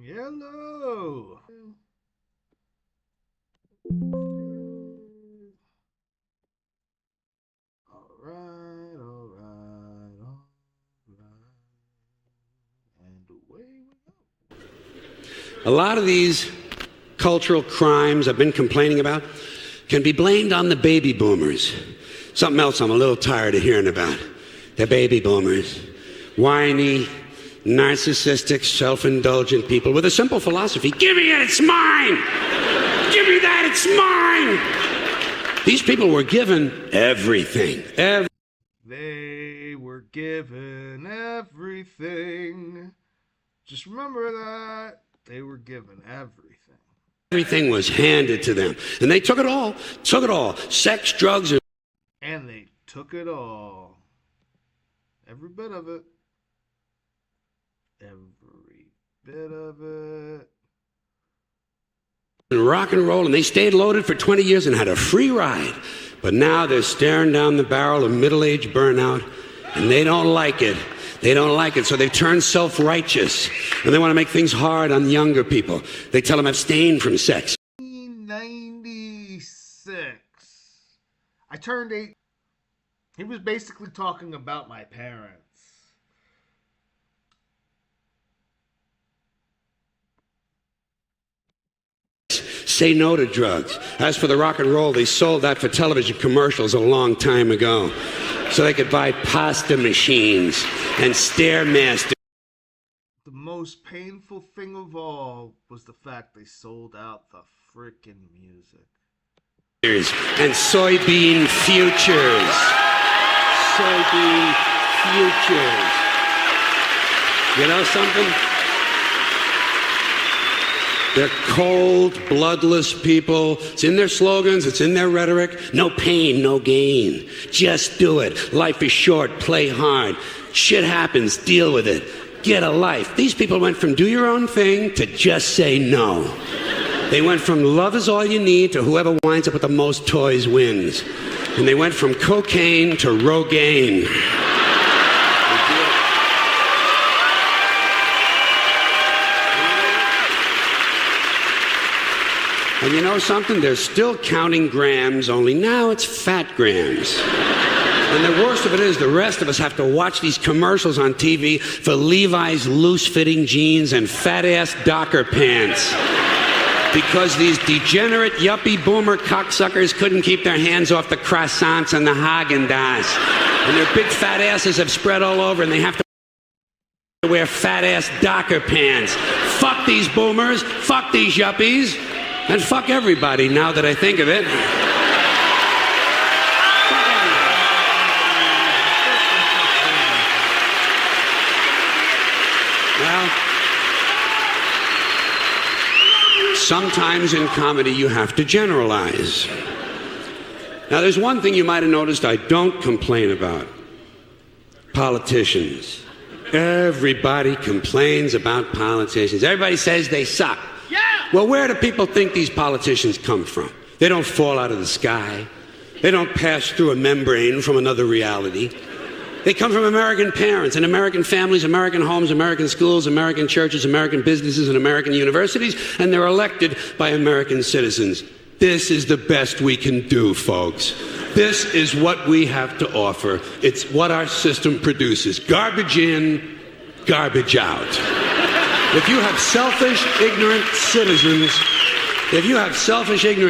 Yellow. Alright, alright, alright. And away we go. A lot of these cultural crimes I've been complaining about can be blamed on the baby boomers. Something else I'm a little tired of hearing about. The baby boomers. Whiny, narcissistic, self-indulgent people with a simple philosophy. Give me it, it's mine! Give me that, it's mine! These people were given everything. They were given everything. Just remember that. They were given everything. Everything was handed to them. And they took it all. Took it all. Sex, drugs, and they took it all. Every bit of it. Every bit of it. and rock and roll, and they stayed loaded for 20 years and had a free ride. But now they're staring down the barrel of middle-age burnout, and they don't like it. They don't like it, so they've turned self-righteous, and they want to make things hard on younger people. They tell them abstain from sex. 1996. I turned 8. He was basically talking about my parents. Say no to drugs. As for the rock and roll, they sold that for television commercials a long time ago, so they could buy pasta machines and Stairmasters. The most painful thing of all was the fact they sold out the frickin' music. And soybean futures. Soybean futures. You know something? They're cold, bloodless people. It's in their slogans, it's in their rhetoric. No pain, no gain. Just do it. Life is short, play hard. Shit happens, deal with it. Get a life. These people went from do your own thing to just say no. They went from love is all you need to whoever winds up with the most toys wins. And they went from cocaine to Rogaine. And you know something? They're still counting grams, only now it's fat grams. And the worst of it is the rest of us have to watch these commercials on TV for Levi's loose-fitting jeans and fat-ass Docker pants. Because these degenerate, yuppie, boomer cocksuckers couldn't keep their hands off the croissants and the Haagen-Dazs. And their big fat asses have spread all over, and they have to wear fat-ass Docker pants. Fuck these boomers, fuck these yuppies, and fuck everybody, now that I think of it. Well, sometimes in comedy you have to generalize. Now there's one thing you might have noticed I don't complain about. Politicians. Everybody complains about politicians. Everybody says they suck. Well, where do people think these politicians come from? They don't fall out of the sky. They don't pass through a membrane from another reality. They come from American parents and American families, American homes, American schools, American churches, American businesses, and American universities, and they're elected by American citizens. This is the best we can do, folks. This is what we have to offer. It's what our system produces. Garbage in, garbage out. If you have selfish, ignorant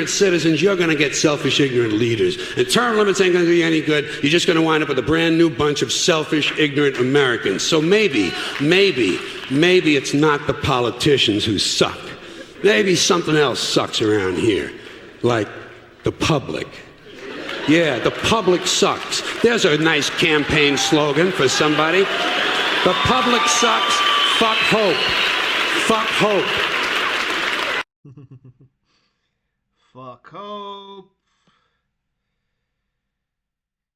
citizens, you're going to get selfish, ignorant leaders. And term limits ain't going to do you any good. You're just going to wind up with a brand new bunch of selfish, ignorant Americans. So maybe it's not the politicians who suck. Maybe something else sucks around here, like the public. Yeah, the public sucks. There's a nice campaign slogan for somebody. The public sucks. Fuck hope. Fuck hope. Fuck hope.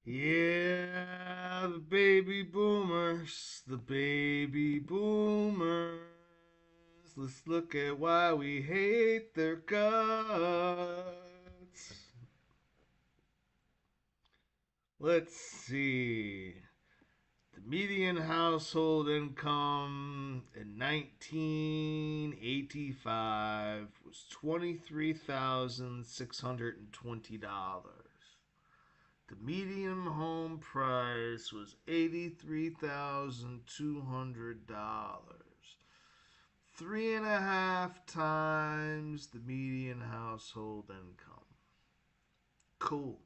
Yeah, the baby boomers. The baby boomers. Let's look at why we hate their guts. Let's see. The The median household income in 1985 was $23,620. The median home price was $83,200. 3.5 times the median household income. Cool.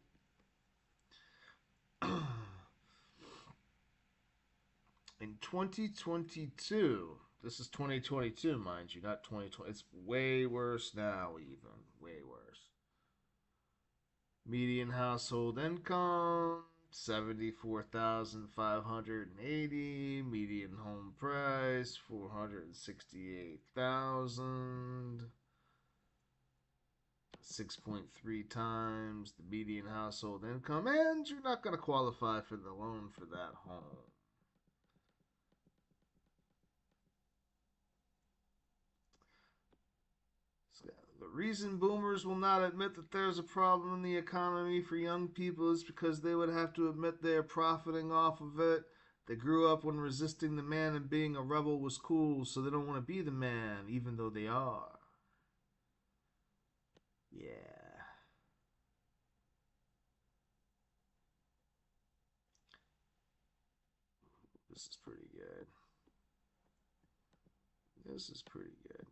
In 2022, this is 2022, mind you, not 2020. It's way worse now, even. Way worse. Median household income, 74,580. Median home price, 468,000. 6.3 times the median household income, and you're not going to qualify for the loan for that home. The reason boomers will not admit that there's a problem in the economy for young people is because they would have to admit they are profiting off of it. They grew up when resisting the man and being a rebel was cool, so they don't want to be the man, even though they are. Yeah. This is pretty good. This is pretty good.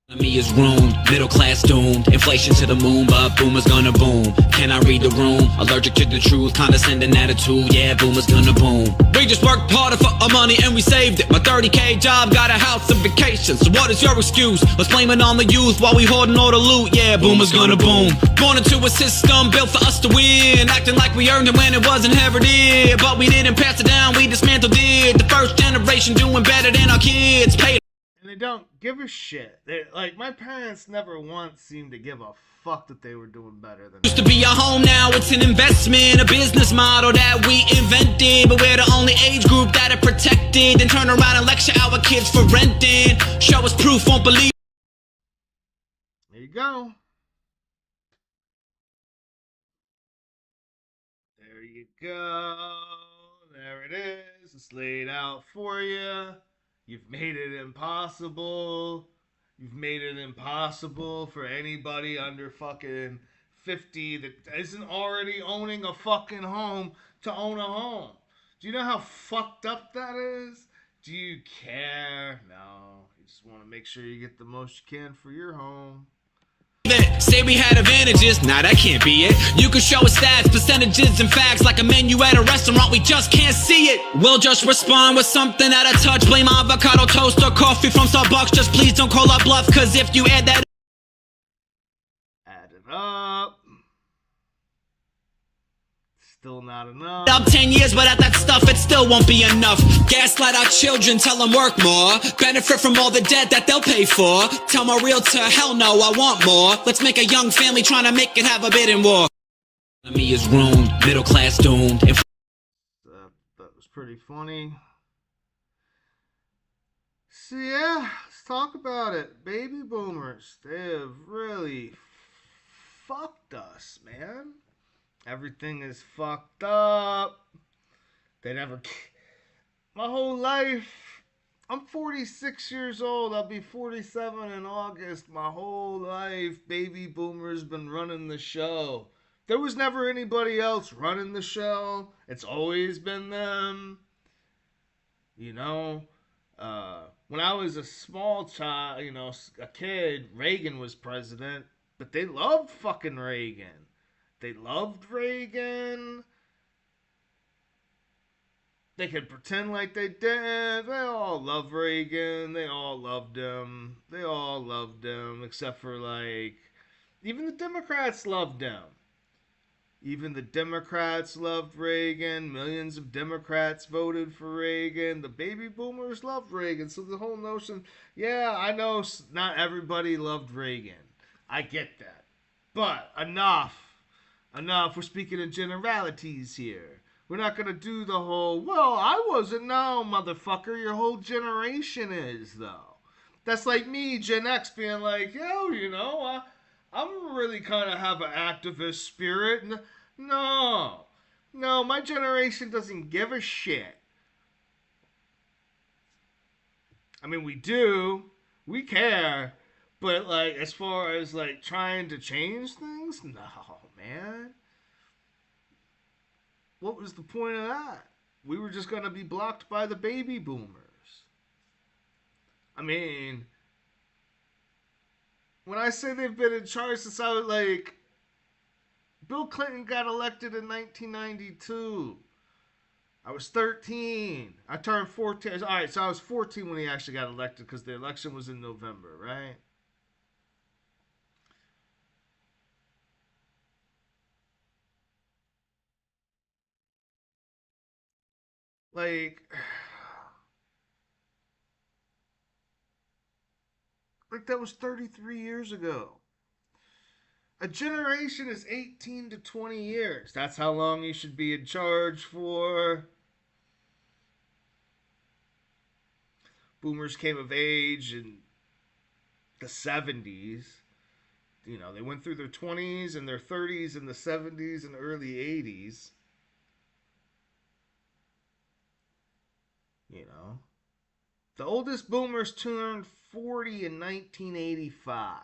Economy is ruined, middle class doomed, inflation to the moon, but boomers gonna boom. Can I read the room? Allergic to the truth, condescending attitude, yeah, boomers gonna boom. We just worked harder for our money and we saved it. My 30K job got a house and vacation, so what is your excuse? Let's blame it on the youth while we hoarding all the loot, yeah, boomers gonna boom. Born into a system built for us to win, acting like we earned it when it wasn't ever did. But we didn't pass it down, we dismantled it. The first generation doing better than our kids, paid. And they don't give a shit. Like, my parents never once seemed to give a fuck that they were doing better than Used to be our home, now it's an investment, a business model that we invented. But we're the only age group that are protected. Then turn around and lecture our kids for renting. Show us proof, won't believe. There you go. There you go. There it is. It's laid out for you. You've made it impossible. You've made it impossible for anybody under fucking 50 that isn't already owning a fucking home to own a home. Do you know how fucked up that is? Do you care? No. You just want to make sure you get the most you can for your home. Say we had advantages, nah, that can't be it. You can show us stats, percentages, and facts like a menu at a restaurant, we just can't see it. We'll just respond with something at a touch. Blame avocado toast or coffee from Starbucks. Just please don't call up bluff, cause if you add that Add it up. Still not enough. Up 10 years, but at that stuff, it still won't be enough. Gaslight our children, tell them work more. Benefit from all the debt that they'll pay for. Tell my realtor, hell no, I want more. Let's make a young family trying to make it have a bidding war. Economy is ruined, middle class doomed. That was pretty funny. So yeah, let's talk about it. Baby boomers, they have really fucked us, man. Everything is fucked up. They never. My whole life. I'm 46 years old. I'll be 47 in August. My whole life, baby boomers been running the show. There was never anybody else running the show. It's always been them. You know, when I was a small child, you know, a kid, Reagan was president, but they loved fucking Reagan. They loved Reagan. They could pretend like they didn't. They all love Reagan. They all loved him. They all loved him, except for, like, even the Democrats loved him. Even the Democrats loved Reagan. Millions of Democrats voted for Reagan. The baby boomers loved Reagan. So the whole notion, yeah, I know not everybody loved Reagan. I get that. But enough. Enough. We're speaking in generalities here. We're not going to do the whole, well, I wasn't. No, motherfucker. Your whole generation is, though. That's like me, Gen X, being like, yo, you know, I'm really kind of have an activist spirit. No, no, my generation doesn't give a shit. I mean, we do, we care, but like as far as like trying to change things, no, man. What was the point of that? We were just gonna be blocked by the baby boomers. I mean, when I say they've been in charge since I was like, Bill Clinton got elected in 1992. I was 13. I turned 14. All right, so I was 14 when he actually got elected because the election was in November, right? Like, like that was 33 years ago. A generation is 18 to 20 years. That's how long you should be in charge for. Boomers came of age in the 70s. You know, they went through their 20s and their 30s and the 70s and early 80s. You know, the oldest boomers turned 40 in 1985.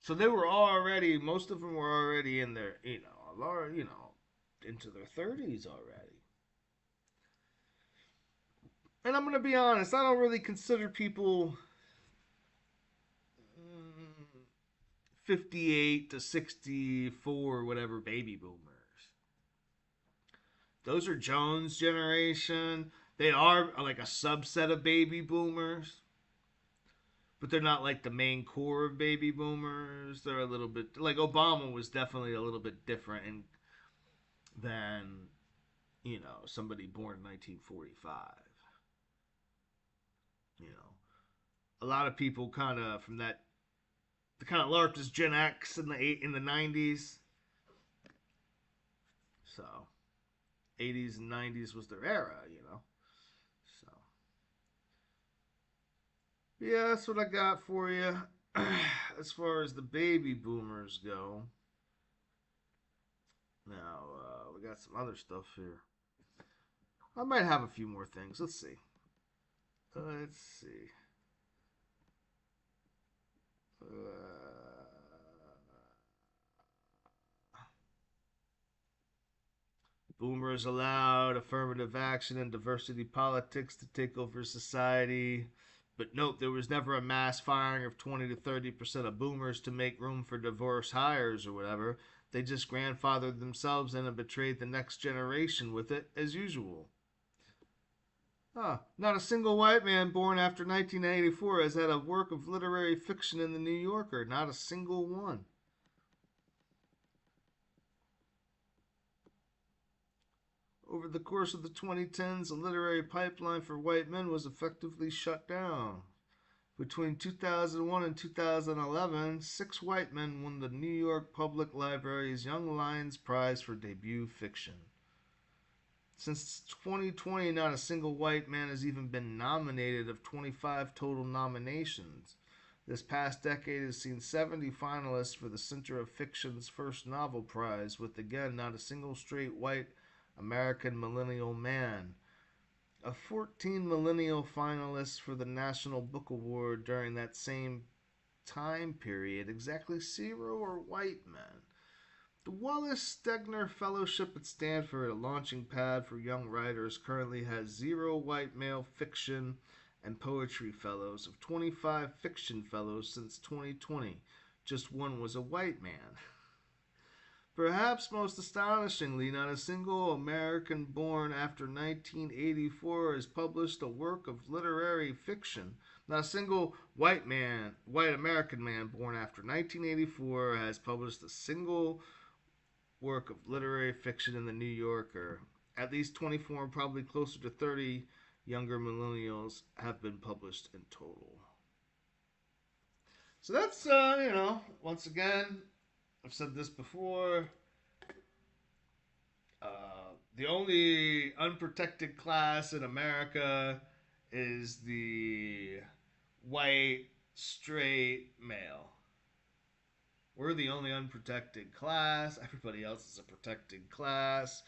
So they were already, most of them were already in their, into their 30s already. And I'm going to be honest, I don't really consider people 58 to 64, whatever, baby boomers. Those are Jones' generation. They are like a subset of baby boomers, but they're not like the main core of baby boomers. They're a little bit like Obama was definitely a little bit different than somebody born in 1945. You know, a lot of people kind of from that the kind of larped as Gen X in the 90s. So 80s and 90s was their era, So yeah, that's what I got for you. As far as the baby boomers go. Now we got some other stuff here. I might have a few more things. Let's see. Let's see. Boomers allowed affirmative action and diversity politics to take over society. But note, there was never a mass firing of 20 to 30% of boomers to make room for diverse hires or whatever. They just grandfathered themselves in and betrayed the next generation with it, as usual. Not a single white man born after 1984 has had a work of literary fiction in the New Yorker. Not a single one. Over the course of the 2010s, the literary pipeline for white men was effectively shut down. Between 2001 and 2011, 6 white men won the New York Public Library's Young Lions Prize for debut fiction. Since 2020, not a single white man has even been nominated of 25 total nominations. This past decade has seen 70 finalists for the Center of Fiction's first novel prize, with again not a single straight white American millennial man. Of 14 millennial finalists for the National Book Award during that same time period, exactly 0 are white men. The Wallace Stegner Fellowship at Stanford, a launching pad for young writers, currently has 0 white male fiction and poetry fellows. Of 25 fiction fellows since 2020, just 1 was a white man. Perhaps most astonishingly, not a single American born after 1984 has published a work of literary fiction. Not a single white American man born after 1984 has published a single work of literary fiction in the New Yorker. At least 24 and probably closer to 30 younger millennials have been published in total. So that's, once again, I've said this before, the only unprotected class in America is the white, straight male. We're the only unprotected class. Everybody else is a protected class.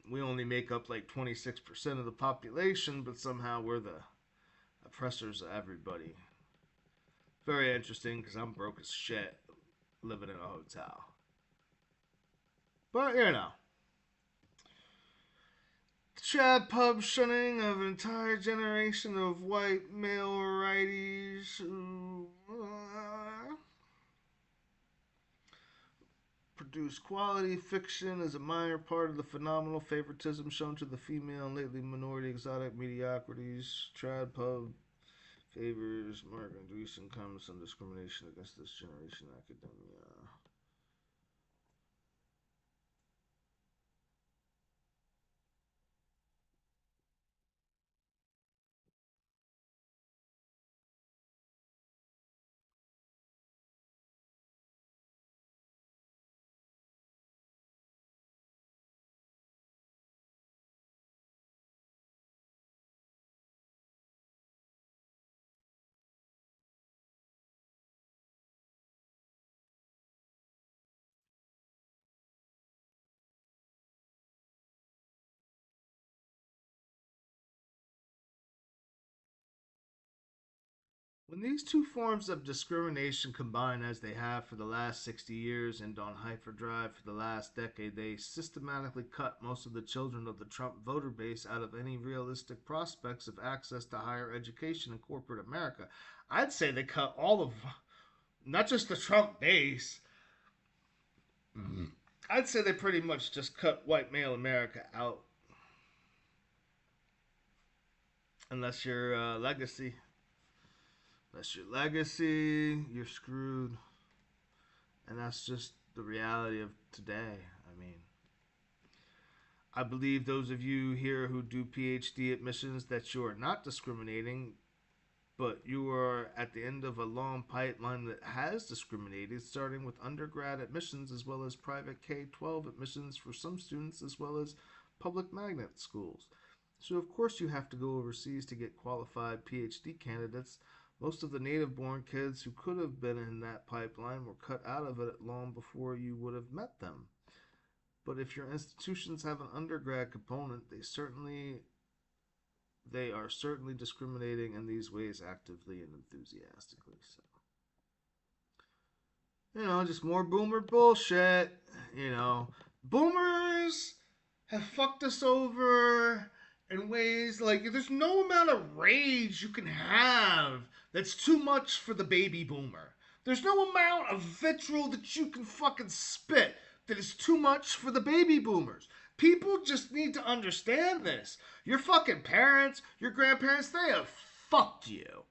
We only make up like 26% of the population, but somehow we're the oppressors of everybody. Very interesting because I'm broke as shit living in a hotel. But you know, Chad Pub shunning of an entire generation of white male righties who produce quality fiction as a minor part of the phenomenal favoritism shown to the female and lately minority exotic mediocrities. Chad Pub favors Mark Andreessen comments on discrimination against this generation academia. When these two forms of discrimination combine as they have for the last 60 years and on hyperdrive for the last decade, they systematically cut most of the children of the Trump voter base out of any realistic prospects of access to higher education in corporate America. I'd say they cut all of, not just the Trump base, I'd say they pretty much just cut white male America out. Unless you're legacy. Unless your legacy, you're screwed. And that's just the reality of today. I mean, I believe those of you here who do PhD admissions that you are not discriminating, but you are at the end of a long pipeline that has discriminated, starting with undergrad admissions as well as private K-12 admissions for some students as well as public magnet schools. So of course you have to go overseas to get qualified PhD candidates. Most of the native-born kids who could have been in that pipeline were cut out of it long before you would have met them. But if your institutions have an undergrad component, they are certainly discriminating in these ways actively and enthusiastically. So, just more boomer bullshit. Boomers have fucked us over in ways like there's no amount of rage you can have that's too much for the baby boomer. There's no amount of vitriol that you can fucking spit that is too much for the baby boomers. People just need to understand this. Your fucking parents, your grandparents, they have fucked you.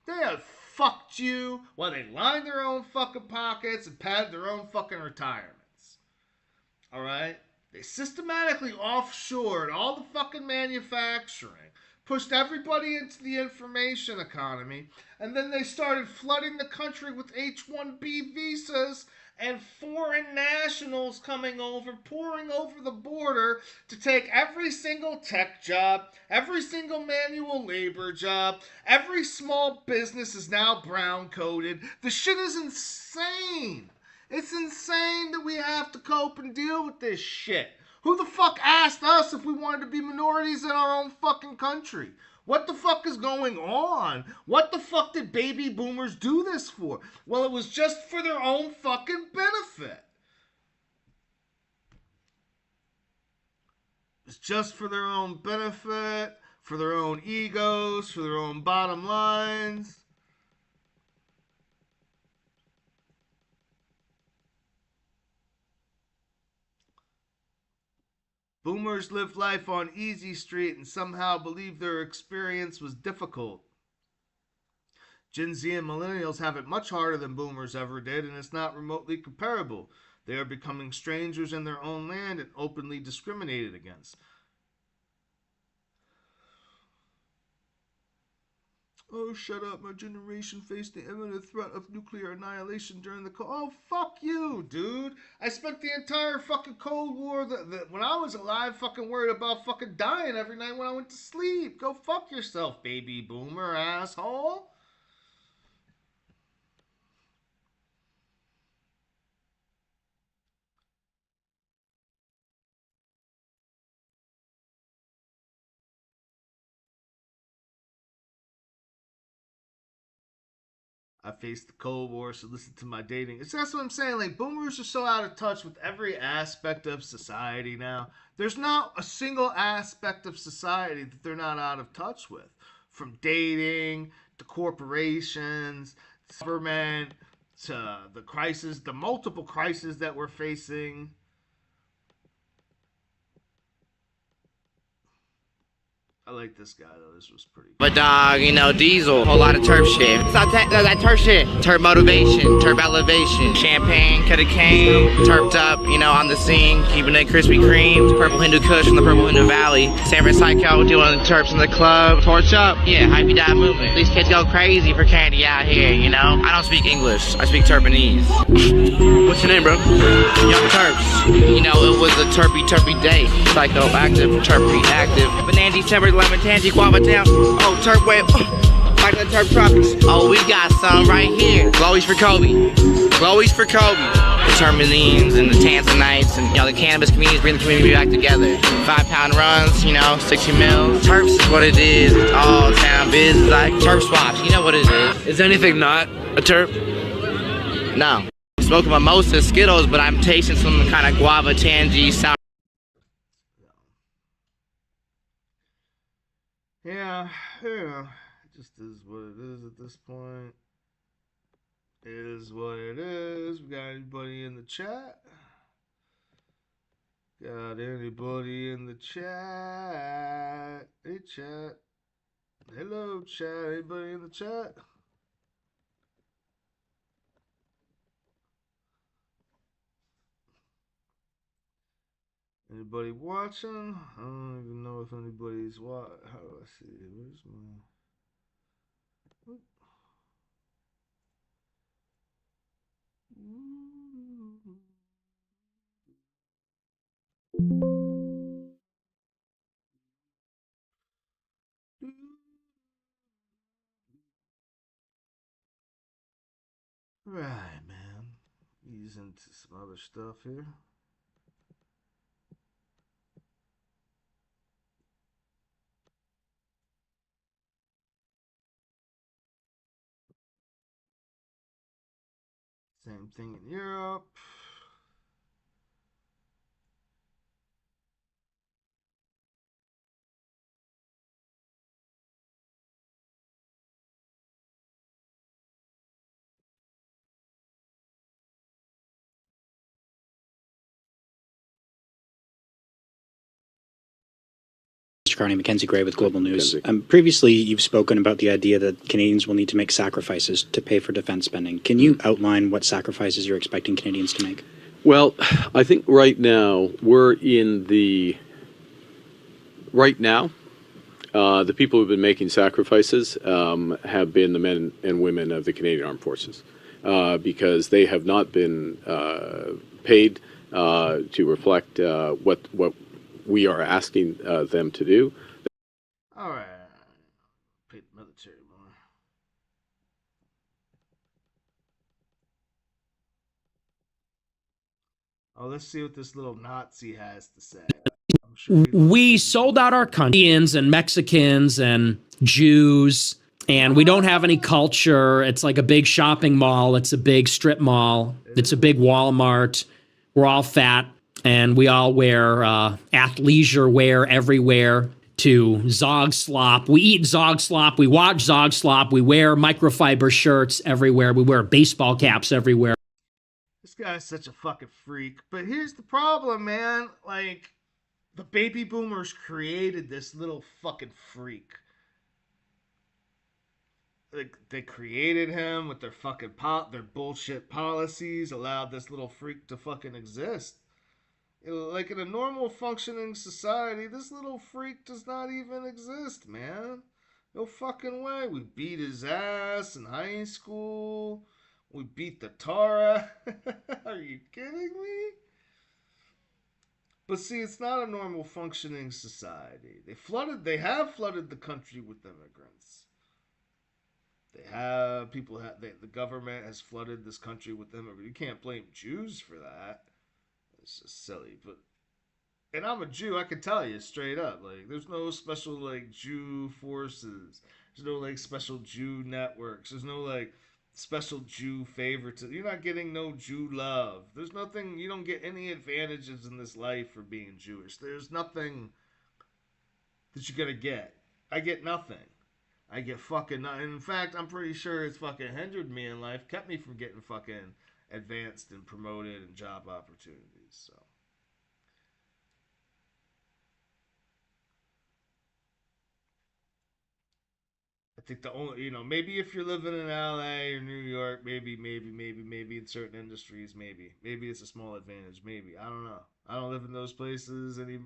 They have fucked you while they lined their own fucking pockets and padded their own fucking retirements. Alright? They systematically offshored all the fucking manufacturing, pushed everybody into the information economy, and then they started flooding the country with H-1B visas and foreign nationals coming over, pouring over the border to take every single tech job, every single manual labor job, every small business is now brown coded. The shit is insane. It's insane that we have to cope and deal with this shit. Who the fuck asked us if we wanted to be minorities in our own fucking country? What the fuck is going on? What the fuck did baby boomers do this for? Well, it was just for their own fucking benefit. It's just for their own benefit, for their own egos, for their own bottom lines. Boomers lived life on easy street and somehow believed their experience was difficult. Gen Z and millennials have it much harder than boomers ever did, and it's not remotely comparable. They are becoming strangers in their own land and openly discriminated against. Oh, shut up. My generation faced the imminent threat of nuclear annihilation during the Cold... Oh, fuck you, dude. I spent the entire fucking Cold War, when I was alive, fucking worried about fucking dying every night when I went to sleep. Go fuck yourself, baby boomer, asshole. I faced the Cold War, so listen to my dating. That's what I'm saying. Like, boomers are so out of touch with every aspect of society now. There's not a single aspect of society that they're not out of touch with. From dating to corporations, government, to the crisis, the multiple crises that we're facing. I like this guy though. This was pretty good. But dog, you know, Diesel, whole lot of turf shit. It's not that turf shit. Turf motivation, turf elevation, champagne, cut a cane, turfed up, you know, on the scene, keeping it Krispy Kreme, purple Hindu Kush from the purple Hindu Valley, San Francisco doing the turfs in the club, torch up, yeah, hypey die movement. These kids go crazy for candy out here, you know. I don't speak English, I speak Turpanese. What's your name, bro? Young Turps. You know, it was a turpy day. Psychoactive, turpy active. Banana December, lemon tangy, guava town. Oh, turp wave. Like the turp tropics. Oh, we got some right here. Glowies for Kobe. Glowies for Kobe. The Termalines and the Tanzanites and, you know, the cannabis communities bring the community back together. 5-pound runs, you know, 60 mils. Turps is what it is. It's all town business, like turp swaps. You know what it is. Is anything not a terp? No. Smoking mimosa Skittles, but I'm tasting some kind of guava tangy sour. Yeah, it just is what it is at this point. It is what it is. We got anybody in the chat? Got anybody in the chat? Hey, chat. Hello, chat. Anybody in the chat? Anybody watching? I don't even know if anybody's watching. How do I see? Where's my... Right, man. Ease into some other stuff here. Same thing in Europe. Mr. Carney, Mackenzie Gray with Global News. Previously, you've spoken about the idea that Canadians will need to make sacrifices to pay for defense spending. Can you outline what sacrifices you're expecting Canadians to make? Well, I think right now we're in the... Right now, the people who've been making sacrifices have been the men and women of the Canadian Armed Forces because they have not been paid to reflect what we are asking them to do. All right. Pay the military more. Oh, let's see what this little Nazi has to say. We sold out our country, Indians and Mexicans and Jews, and we don't have any culture. It's like a big shopping mall. It's a big strip mall. It's a big Walmart. We're all fat, and we all wear athleisure wear everywhere to Zog Slop. We eat Zog Slop. We watch Zog Slop. We wear microfiber shirts everywhere. We wear baseball caps everywhere. This guy's such a fucking freak. But here's the problem, man. Like, the baby boomers created this little fucking freak. Like, they created him with their fucking their bullshit policies, allowed this little freak to fucking exist. Like, in a normal functioning society, this little freak does not even exist, man. No fucking way. We beat his ass in high school. We beat the tar. Are you kidding me? But see, it's not a normal functioning society. They have flooded the country with immigrants. The government has flooded this country with immigrants. You can't blame Jews for that. It's just silly. And I'm a Jew, I can tell you straight up. Like, there's no special, like, Jew forces. There's no, like, special Jew networks. There's no, like, special Jew favoritism. You're not getting no Jew love. There's nothing, you don't get any advantages in this life for being Jewish. There's nothing that you're gonna get. I get nothing. I get fucking nothing. In fact, I'm pretty sure it's fucking hindered me in life, kept me from getting fucking advanced and promoted and job opportunities, so. I think the only, maybe if you're living in LA or New York, maybe in certain industries, maybe it's a small advantage, maybe. I don't know. I don't live in those places any.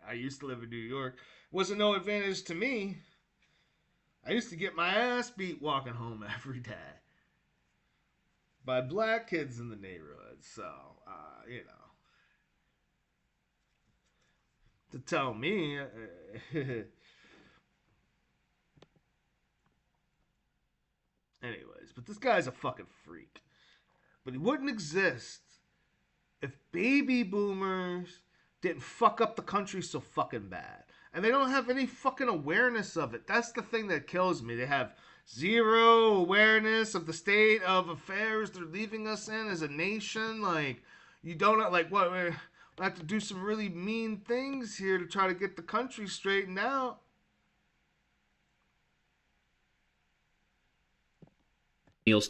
I used to live in New York. It wasn't no advantage to me. I used to get my ass beat walking home every day by black kids in the neighborhood. So, to tell me. Anyways, but this guy's a fucking freak. But he wouldn't exist if baby boomers didn't fuck up the country so fucking bad. And they don't have any fucking awareness of it. That's the thing that kills me. They have zero awareness of the state of affairs they're leaving us in as a nation. Like, you don't, like, what, we have to do some really mean things here to try to get the country straightened out.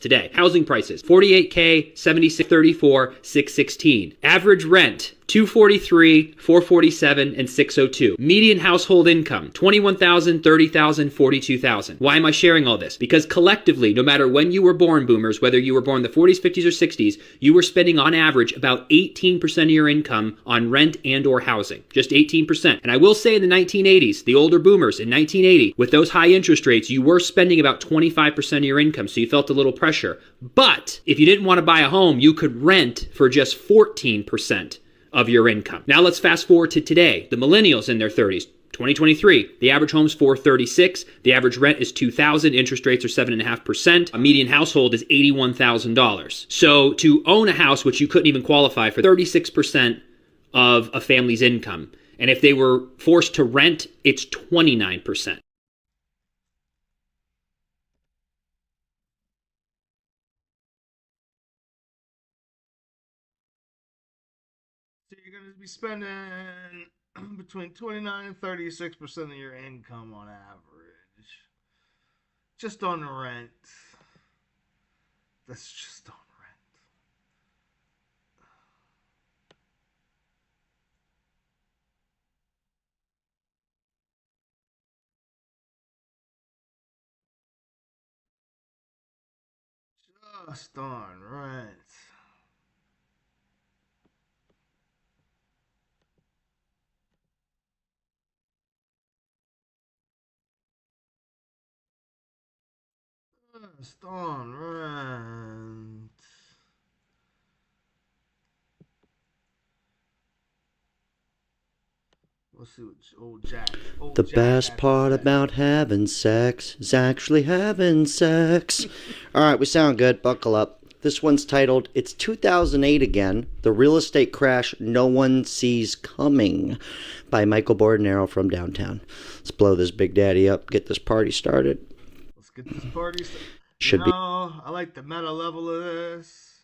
Today. Housing prices, 48K, 7634, 616. Average rent, 243, 447, and 602. Median household income, 21,000, 30,000, 42,000. Why am I sharing all this? Because collectively, no matter when you were born, boomers, whether you were born in the 40s, 50s, or 60s, you were spending on average about 18% of your income on rent and or housing. Just 18%. And I will say in the 1980s, the older boomers in 1980, with those high interest rates, you were spending about 25% of your income, so you felt a little pressure. But if you didn't want to buy a home, you could rent for just 14% of your income. Now let's fast forward to today. The millennials in their 30s, 2023, the average home is $436. The average rent is $2,000. Interest rates are 7.5%. A median household is $81,000. So to own a house, which you couldn't even qualify for, 36% of a family's income. And if they were forced to rent, it's 29%. So you're going to be spending between 29 and 36% of your income on average. Just on rent. That's just on rent. Just on rent. Just on rent. Let's see what old Jack. The best part about having sex is actually having sex. All right, we sound good. Buckle up. This one's titled, It's 2008 Again, The Real Estate Crash No One Sees Coming, by Michael Bordenaro from downtown. Let's blow this big daddy up, get this party started. Let's get this party started. Should be. I like the meta level of this.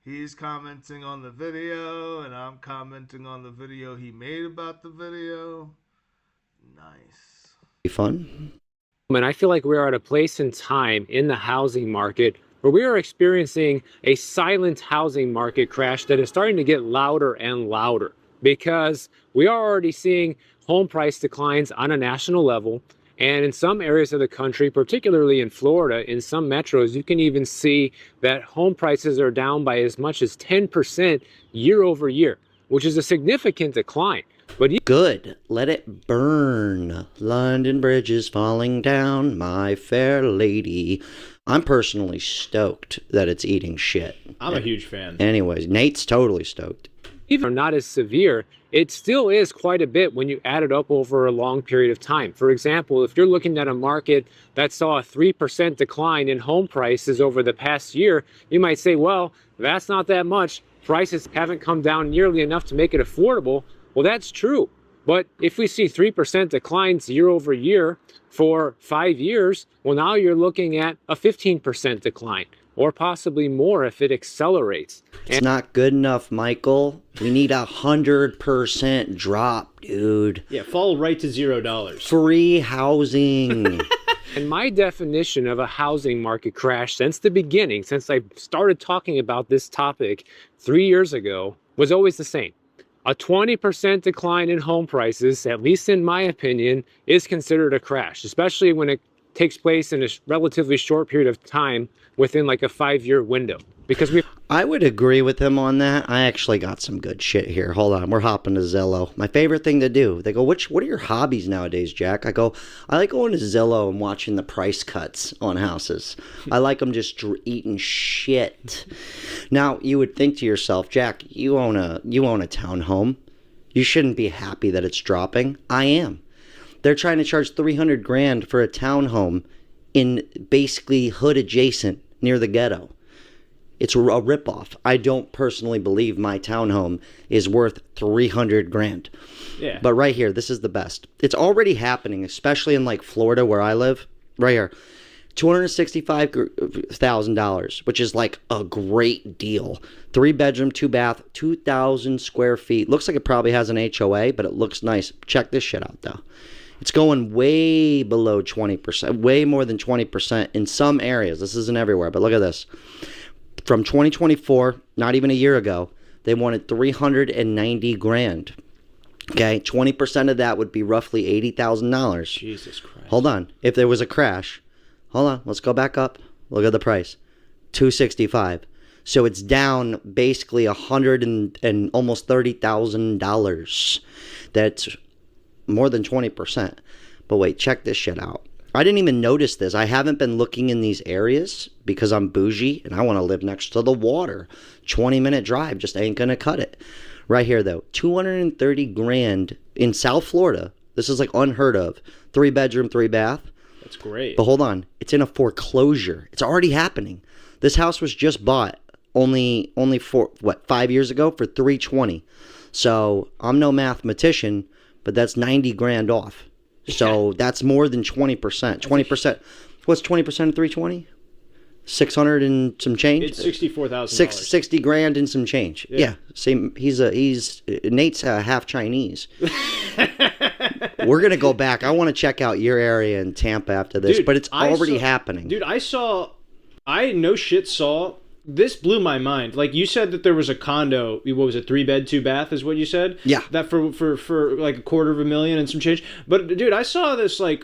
He's commenting on the video, and I'm commenting on the video he made about the video. Nice. Be fun. And I feel like we're at a place in time in the housing market where we are experiencing a silent housing market crash that is starting to get louder and louder, because we are already seeing home price declines on a national level. And in some areas of the country, particularly in Florida, in some metros, you can even see that home prices are down by as much as 10% year over year, which is a significant decline. But Good. Let it burn. London Bridge is falling down, my fair lady. I'm personally stoked that it's eating shit. I'm a huge fan. Anyways, Nate's totally stoked. even not as severe, it still is quite a bit when you add it up over a long period of time. For example, if you're looking at a market that saw a 3% decline in home prices over the past year, you might say, well, that's not that much. Prices haven't come down nearly enough to make it affordable. Well, that's true. But if we see 3% declines year over year for 5 years, well, now you're looking at a 15% decline, or possibly more if it accelerates. It's not good enough, Michael. We need 100% drop, dude. Yeah, fall right to $0. Free housing. And my definition of a housing market crash since the beginning, since I started talking about this topic 3 years ago, was always the same. A 20% decline in home prices, at least in my opinion, is considered a crash, especially when it takes place in a relatively short period of time within like a 5-year window. Because I would agree with him on that. I actually got some good shit here. Hold on, we're hopping to Zillow. My favorite thing to do. They go, what are your hobbies nowadays, Jack? I go, I like going to Zillow and watching the price cuts on houses. I like them just eating shit. Now, you would think to yourself, Jack, you own a townhome. You shouldn't be happy that it's dropping. I am. They're trying to charge $300,000 for a townhome in basically hood adjacent near the ghetto. It's a ripoff. I don't personally believe my townhome is worth $300,000. Yeah. But right here, this is the best. It's already happening, especially in like Florida where I live. Right here, $265,000, which is like a great deal. 3-bedroom, 2-bath, 2,000 square feet. Looks like it probably has an HOA, but it looks nice. Check this shit out though. It's going way below 20%, way more than 20% in some areas. This isn't everywhere, but look at this. From 2024, not even a year ago, they wanted $390,000. Okay, 20% of that would be roughly $80,000. Jesus Christ. Hold on. If there was a crash, hold on. Let's go back up. Look at the price, $265,000. So it's down basically $100 and almost $30,000. That's more than 20%. But wait, check this shit out. I didn't even notice this. I haven't been looking in these areas because I'm bougie and I want to live next to the water. 20-minute drive just ain't gonna cut it. Right here though, $230,000 in South Florida. This is like unheard of. 3-bedroom, 3-bath. That's great. But hold on, it's in a foreclosure. It's already happening. This house was just bought only for 5 years ago for $320,000. So I'm no mathematician, but that's $90,000 off. So that's more than 20%. 20%. What's 20% of 320? 600 and some change. It's $64,000. $60,000 and some change. Yeah. See, he's Nate's half Chinese. We're gonna go back. I want to check out your area in Tampa after this, Dude, but it's already happening. Dude, this blew my mind. Like you said that there was a condo, what was it, 3-bed, 2-bath is what you said? Yeah. That for like $250,000 and some change. But dude, I saw a 1-bed,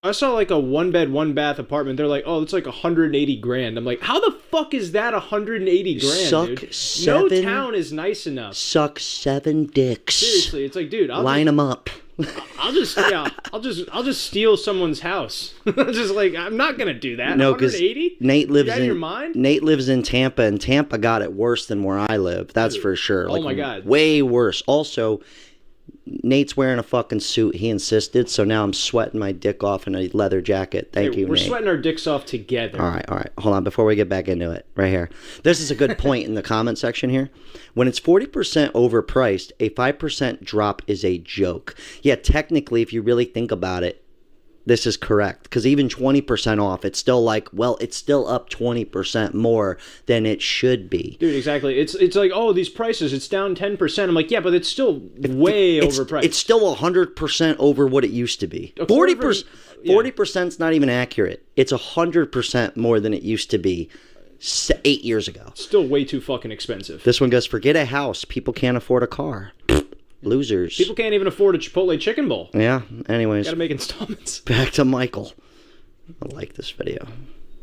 1-bath apartment. They're like, oh, it's like $180,000. I'm like, how the fuck is that $180,000? Dude? No town is nice enough. Suck 7 dicks. Seriously, it's like, dude, line them up. I'll just steal someone's house. Just like, I'm not gonna do that. No, because 180? Nate lives you out of your mind? Nate lives in Tampa, and Tampa got it worse than where I live. That's for sure. Oh my God, way worse. Also, Nate's wearing a fucking suit. He insisted, so now I'm sweating my dick off in a leather jacket. Thank you, We're Nate. sweating our dicks off together. All right. Hold on, before we get back into it, right here. This is a good point in the comment section here. When it's 40% overpriced, a 5% drop is a joke. Yeah, technically, if you really think about it, this is correct. Because even 20% off, it's still like, well, it's still up 20% more than it should be. Dude, exactly. It's like, oh, these prices, it's down 10%. I'm like, yeah, but it's still way overpriced. It's still 100% over what it used to be. 40% is not even accurate. It's 100% more than it used to be 8 years ago. Still way too fucking expensive. This one goes, forget a house. People can't afford a car. Losers. People can't even afford a Chipotle chicken bowl. Yeah, anyways. Gotta make installments. Back to Michael. I like this video.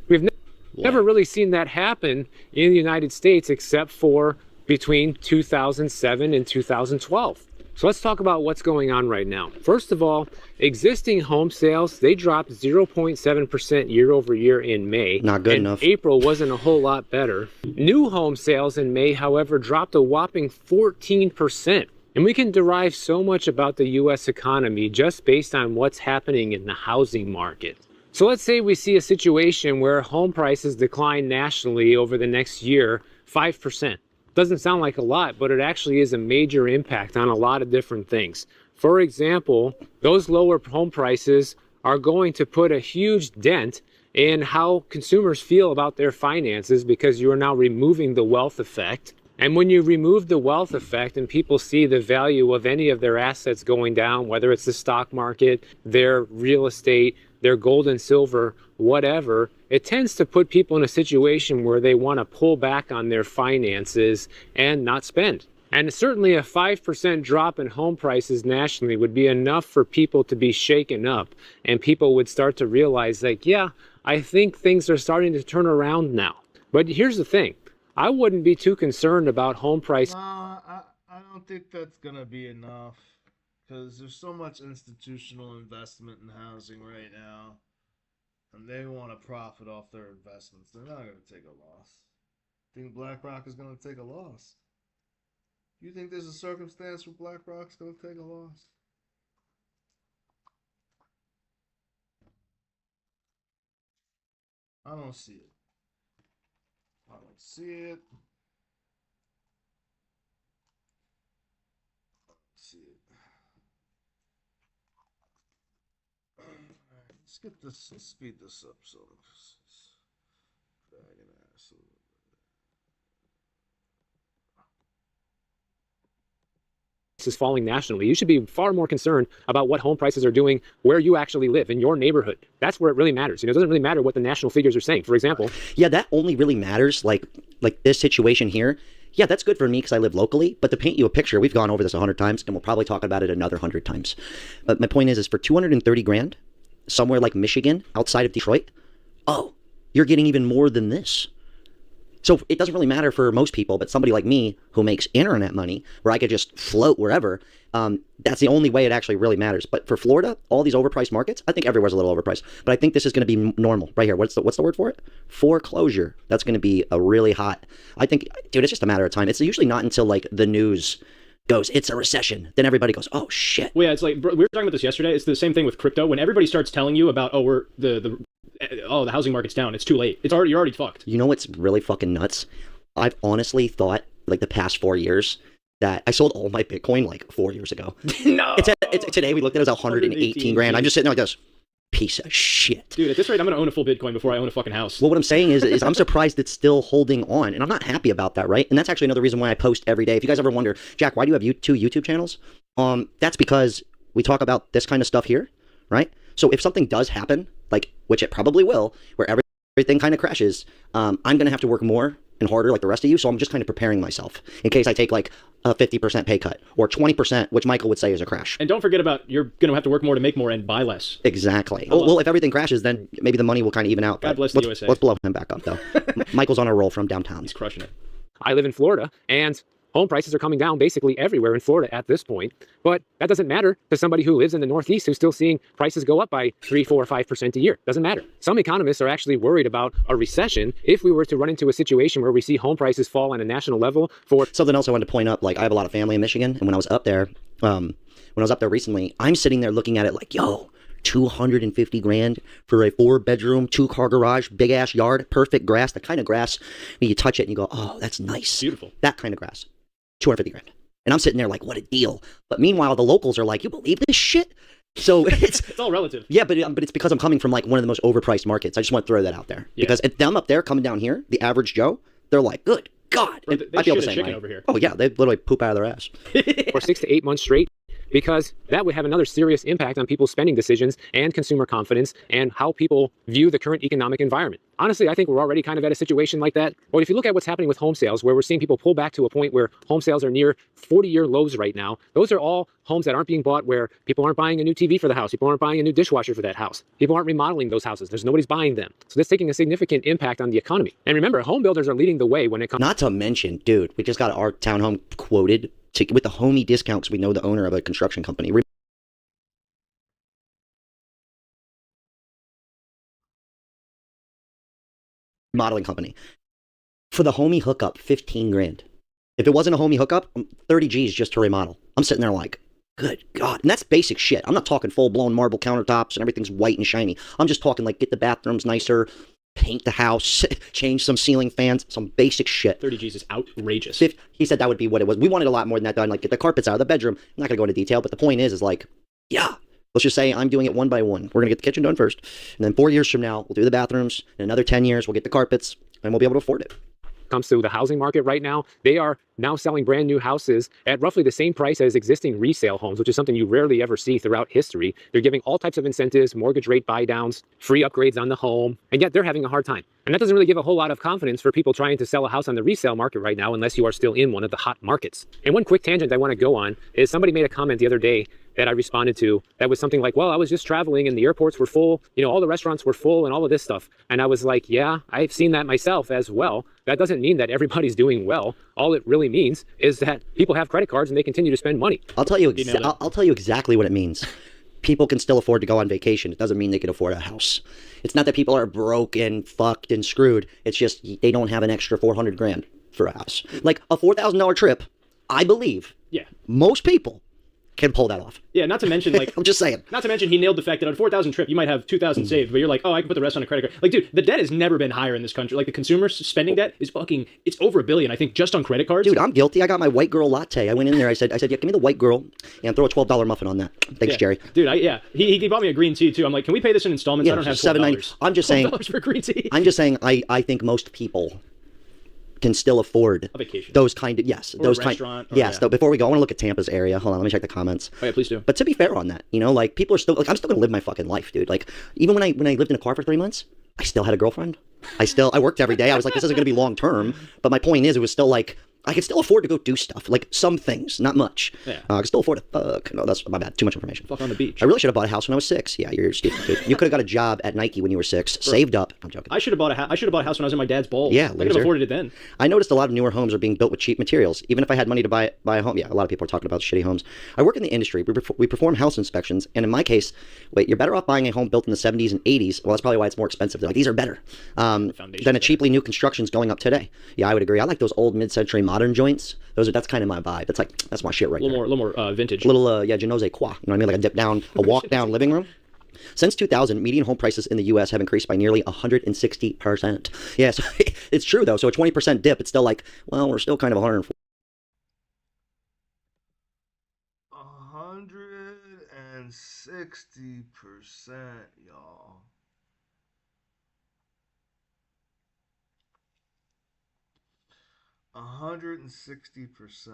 We've never really seen that happen in the United States except for between 2007 and 2012. So let's talk about what's going on right now. First of all, existing home sales, they dropped 0.7% year over year in May. Not good and enough. April wasn't a whole lot better. New home sales in May, however, dropped a whopping 14%. And we can derive so much about the US economy just based on what's happening in the housing market. So let's say we see a situation where home prices decline nationally over the next year 5%. Doesn't sound like a lot, but it actually is a major impact on a lot of different things. For example, those lower home prices are going to put a huge dent in how consumers feel about their finances because you are now removing the wealth effect. And when you remove the wealth effect and people see the value of any of their assets going down, whether it's the stock market, their real estate, their gold and silver, whatever, it tends to put people in a situation where they want to pull back on their finances and not spend. And certainly a 5% drop in home prices nationally would be enough for people to be shaken up. And people would start to realize, like, yeah, I think things are starting to turn around now. But here's the thing. I wouldn't be too concerned about home prices. I don't think that's going to be enough. Because there's so much institutional investment in housing right now. And they want to profit off their investments. They're not going to take a loss. Think BlackRock is going to take a loss? You think there's a circumstance where BlackRock's going to take a loss? I don't see it. I don't see it. I don't see it. Alright, let's get this, let's speed this up so dragging ass. Is falling nationally. You should be far more concerned about what home prices are doing where you actually live, in your neighborhood. That's where it really matters. You know, it doesn't really matter what the national figures are saying. For example, yeah, that only really matters like this situation here. Yeah, that's good for me because I live locally. But to paint you a picture, we've gone over this 100 times, and we'll probably talk about it another 100 times. But my point is for 230 grand, somewhere like Michigan, outside of Detroit, oh, you're getting even more than this. So it doesn't really matter for most people, but somebody like me who makes internet money, where I could just float wherever, that's the only way it actually really matters. But for Florida, all these overpriced markets, I think everywhere's a little overpriced. But I think this is going to be normal right here. What's the word for it? Foreclosure. That's going to be a really hot. I think, dude, it's just a matter of time. It's usually not until like the news goes, it's a recession, then everybody goes, oh shit. Well, yeah, it's like we were talking about this yesterday. It's the same thing with crypto. When everybody starts telling you about, oh, the housing market's down, it's too late. You're already fucked. You know what's really fucking nuts? I've honestly thought like the past 4 years that I sold all my Bitcoin like 4 years ago. No. Today we looked at it, it was 118 grand. I'm just sitting there like this. Piece of shit. Dude, at this rate, I'm going to own a full Bitcoin before I own a fucking house. Well, what I'm saying is I'm surprised it's still holding on, and I'm not happy about that, right? And that's actually another reason why I post every day. If you guys ever wonder, Jack, why do you have two YouTube channels? That's because we talk about this kind of stuff here, right? So if something does happen, like, which it probably will, where everything kind of crashes, I'm going to have to work more and harder like the rest of you, so I'm just kind of preparing myself in case I take like a 50% pay cut or 20%, which Michael would say is a crash. And don't forget about you're going to have to work more to make more and buy less. Exactly. Well, if everything crashes, then maybe the money will kind of even out. God bless the USA. Let's blow him back up, though. Michael's on a roll from downtown. He's crushing it. I live in Florida, and home prices are coming down basically everywhere in Florida at this point. But that doesn't matter to somebody who lives in the Northeast who's still seeing prices go up by 3, 4, or 5% a year. Doesn't matter. Some economists are actually worried about a recession if we were to run into a situation where we see home prices fall on a national level. For something else I wanted to point out, like I have a lot of family in Michigan, and when I was up there, recently, I'm sitting there looking at it like, yo, 250 grand for a 4-bedroom, 2-car garage, big ass yard, perfect grass, the kind of grass when you touch it and you go, oh, that's nice. Beautiful. That kind of grass. 250 grand. And I'm sitting there like, what a deal. But meanwhile, the locals are like, you believe this shit? So it's all relative. Yeah, but it's because I'm coming from like one of the most overpriced markets. I just want to throw that out there. Yeah. Because if them up there coming down here, the average Joe, they're like, good God. Bro, I feel the same way. over here. Oh yeah, they literally poop out of their ass. For 6 to 8 months straight, because that would have another serious impact on people's spending decisions and consumer confidence and how people view the current economic environment. Honestly, I think we're already kind of at a situation like that. Or if you look at what's happening with home sales, where we're seeing people pull back to a point where home sales are near 40-year lows right now, those are all homes that aren't being bought where people aren't buying a new TV for the house. People aren't buying a new dishwasher for that house. People aren't remodeling those houses. Nobody's buying them. So that's taking a significant impact on the economy. And remember, home builders are leading the way when it comes. Not to mention, dude, we just got our townhome quoted with the homie discount because we know the owner of a construction company. Remodeling company. For the homie hookup, 15 grand. If it wasn't a homie hookup, 30 G's just to remodel. I'm sitting there like, good God. And that's basic shit. I'm not talking full-blown marble countertops and everything's white and shiny. I'm just talking like get the bathrooms nicer, paint the house, change some ceiling fans, some basic shit. 30 G's is outrageous. He said that would be what it was. We wanted a lot more than that done. Like get the carpets out of the bedroom. I'm not going to go into detail, but the point is like, yeah. Let's just say I'm doing it one by one. We're going to get the kitchen done first. And then 4 years from now, we'll do the bathrooms. In another 10 years, we'll get the carpets and we'll be able to afford it. Comes to the housing market right now, they are now selling brand new houses at roughly the same price as existing resale homes, which is something you rarely ever see throughout history. They're giving all types of incentives, mortgage rate buy downs, free upgrades on the home, and yet they're having a hard time. And that doesn't really give a whole lot of confidence for people trying to sell a house on the resale market right now, unless you are still in one of the hot markets. And one quick tangent I want to go on is somebody made a comment the other day that I responded to that was something like, well, I was just traveling and the airports were full, all the restaurants were full and all of this stuff. And I was like, yeah, I've seen that myself as well. That doesn't mean that everybody's doing well. All it really means is that people have credit cards and they continue to spend money. I'll tell you exactly what it means. People can still afford to go on vacation. It doesn't mean they can afford a house. It's not that people are broken, fucked, and screwed. It's just they don't have an extra 400 grand for a house. Like a $4,000 trip, I believe. Yeah. Most people can pull that off. Yeah, not to mention, like... I'm just saying. Not to mention, he nailed the fact that on a 4,000 trip, you might have 2,000 saved, but you're like, oh, I can put the rest on a credit card. Like, dude, the debt has never been higher in this country. Like, the consumer spending debt is fucking... It's over $1 billion, I think, just on credit cards. Dude, I'm guilty. I got my white girl latte. I went in there, I said, yeah, give me the white girl, and throw a $12 muffin on that. Thanks, Jerry. Dude, he bought me a green tea, too. I'm like, can we pay this in installments? I don't have $12. I'm just saying... $12 for green tea. I'm just saying, I think most people can still afford a vacation. Those kind of, yes. Or those a restaurant. Kind, yes. Though before we go, I want to look at Tampa's area. Hold on, let me check the comments. Oh yeah, please do. But to be fair on that, like people are still, like I'm still gonna live my fucking life, dude. Like even when I lived in a car for 3 months, I still had a girlfriend. I worked every day. I was like, this isn't gonna be long term. But my point is, it was still like, I could still afford to go do stuff, like some things, not much. Yeah. I could still afford to fuck. No, that's my bad. Too much information. Fuck on the beach. I really should have bought a house when I was 6. Yeah, you're stupid, dude. You could have got a job at Nike when you were 6, saved up. I'm joking. I should have bought a house when I was in my dad's bowl. Yeah, I could have afforded it then. I noticed a lot of newer homes are being built with cheap materials. Even if I had money to buy a home, yeah, a lot of people are talking about shitty homes. I work in the industry. We perform house inspections, and in my case, you're better off buying a home built in the 70s and 80s. Well, that's probably why it's more expensive. They're like, these are better than a cheaply new constructions going up today. Yeah, I would agree. I like those old mid-century modern joints. That's kind of my vibe. That's my shit right there. A little more vintage. Je ne sais quoi. You know what I mean? Like a dip down, a walk down living room. Since 2000, median home prices in the U.S. have increased by nearly 160%. Yeah, so it's true though. So a 20% dip, it's still like, well, we're still kind of 140%, y'all. $160%.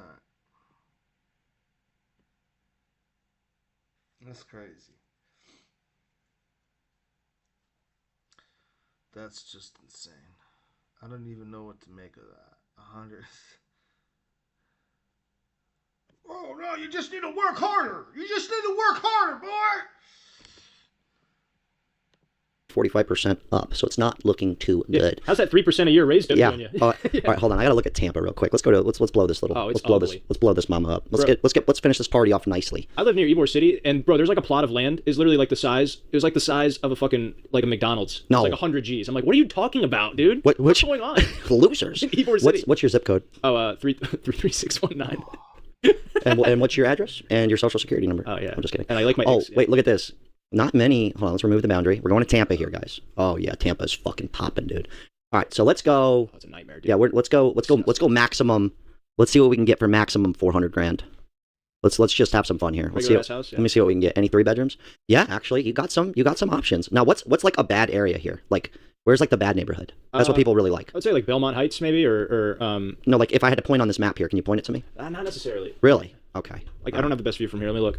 That's crazy. That's just insane. I don't even know what to make of that. 100. Oh no, you just need to work harder. You just need to work harder, boy. 45% up, so it's not looking too good. How's that 3% a year raise doing you? All right, hold on. I gotta look at Tampa real quick. Let's blow this little. Let's blow this mama up. Let's finish this party off nicely. I live near Ybor City, and bro, there's like a plot of land is literally like the size. It was like the size of a fucking like a McDonald's. No, it's like 100 G's. I'm like, what are you talking about, dude? What's going on? Losers. Ybor City. What's your zip code? Oh, 33619. and what's your address and your social security number? Oh yeah, I'm just kidding. And I like my. Wait, look at this. Not many. Hold on, let's remove the boundary. We're going to Tampa here, guys. Oh yeah, Tampa is fucking popping, dude. All right, so let's go. Oh, it's a nightmare, dude. Yeah, let's go maximum. Let's see what we can get for maximum 400 grand. Let's just have some fun here. Let's see. House, yeah. Let me see what we can get. Any 3 bedrooms? Yeah, actually, you got some options. Now, what's like a bad area here? Like, where's like the bad neighborhood? That's what people really like. I would say like Belmont Heights, maybe, or No, like if I had to point on this map here, can you point it to me? Not necessarily. Really? Okay. Like I don't have the best view from here. Let me look.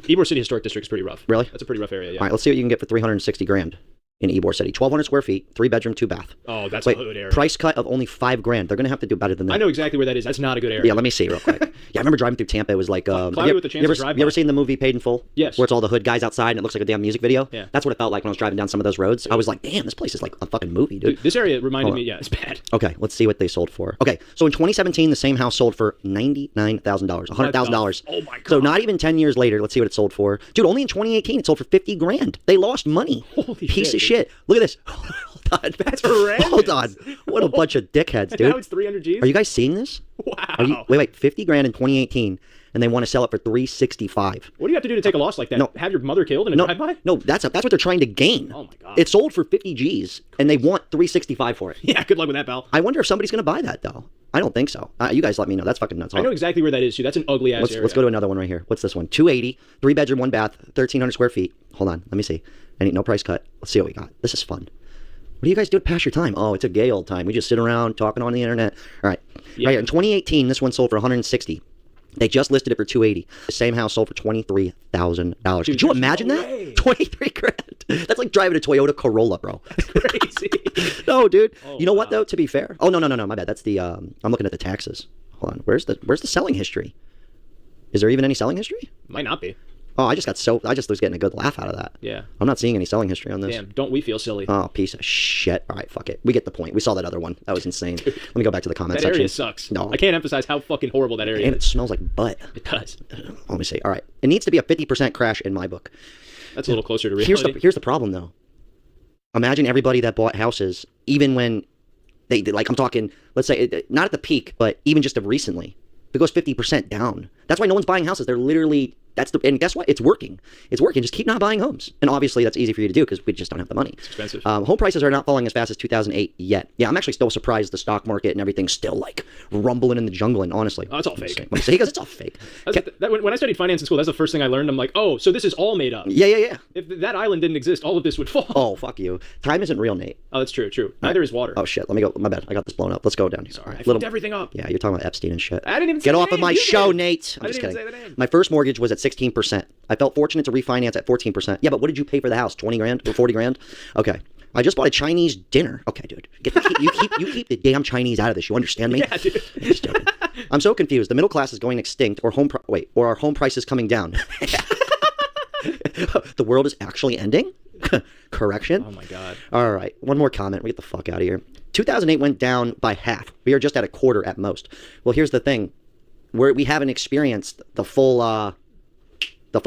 Ybor City Historic District is pretty rough. Really? That's a pretty rough area. Yeah. All right, let's see what you can get for 360 grand. in Ybor City. 1,200 square feet, 3-bedroom, 2-bath. Oh, that's Wait, a hood area. Price cut of only $5,000. They're gonna have to do better than that. I know exactly where that is. That's not a good area. Yeah, let me see real quick. Yeah, I remember driving through Tampa. It was like Cloudy with the chance to drive you ever by. seen the movie Paid in Full? Yes. Where it's all the hood guys outside and it looks like a damn music video. Yeah. That's what it felt like when I was driving down some of those roads. I was like, damn, this place is like a fucking movie, dude. This area reminded me. Yeah, it's bad. Okay, let's see what they sold for. Okay, so in 2017, the same house sold for $99,000, $100,000. Oh my god! So not even 10 years later, let's see what it sold for. Dude, only in 2018, it sold for $50,000. They lost money. Holy Piece shit, of shit. Look at this. Hold on. That's horrendous. Hold on. What a bunch of dickheads, And dude. now it's 300 G's. Are you guys seeing this? Wow. Wait, $50,000 in 2018, and they want to sell it for $365. What do you have to do to take a loss like that? No. Have your mother killed in a drive-by? No, that's what they're trying to gain. Oh my god. It sold for 50 G's, and they want $365 for it. Yeah, good luck with that, pal. I wonder if somebody's going to buy that, though. I don't think so. You guys let me know. That's fucking nuts. I know exactly where that is, too. That's an ugly ass area. Let's go to another one right here. What's this one? 280, 3-bedroom, 1-bath, 1,300 square feet. Hold on, let me see. No price cut. Let's see what we got. This is fun. What do you guys do to pass your time? Oh, it's a gay old time. We just sit around talking on the internet. All right. Yeah. Right here. In 2018, this one sold for 160. They just listed it for 280. The same house sold for $23,000. Could you imagine that? 23 grand. That's like driving a Toyota Corolla, bro. That's crazy. No, dude. Oh, you know what though? To be fair. Oh no, my bad. That's the. I'm looking at the taxes. Hold on. Where's the selling history? Is there even any selling history? Might not be. Oh, I just was getting a good laugh out of that. Yeah. I'm not seeing any selling history on this. Damn, don't we feel silly? Oh, piece of shit. All right, fuck it. We get the point. We saw that other one. That was insane. Let me go back to the comment That section. area sucks. No. I can't emphasize how fucking horrible that area And is. it smells like butt. It does. Let me see. All right. It needs to be a 50% crash in my book. That's a little closer to reality. Here's the problem, though. Imagine everybody that bought houses, even when they, like, I'm talking, let's say, not at the peak, but even just of recently. It goes 50% down. That's why no one's buying houses. They're literally, and guess what? It's working. It's working. Just keep not buying homes. And obviously that's easy for you to do because we just don't have the money. It's expensive. Home prices are not falling as fast as 2008 yet. Yeah, I'm actually still surprised the stock market and everything's still like rumbling in the jungle, and honestly. Oh, it's all fake. He goes, it's all fake. When I studied finance in school, that's the first thing I learned. I'm like, oh, so this is all made up. Yeah. If that island didn't exist, all of this would fall. Oh, fuck you. Time isn't real, Nate. Oh, that's true. Neither is water. Oh, shit. Let me go. My bad. I got this blown up. Let's go down here. Sorry, I fucked everything up. Yeah, you're talking about Epstein and shit. I didn't even say Get the off of name. my You show, did. Nate. I'm I just didn't kidding. even say the name. My first mortgage was at 16%. I felt fortunate to refinance at 14%. Yeah, but what did you pay for the house? 20 grand or 40 grand? Okay. I just bought a Chinese dinner. Okay, dude. You keep the damn Chinese out of this. You understand me? Yeah, dude. Just joking. I'm so confused. The middle class is going extinct, or our home prices coming down. The world is actually ending? Correction? Oh my god. All right. One more comment. We get the fuck out of here. 2008 went down by half. We are just at a quarter at most. Well, here's the thing. We haven't experienced the full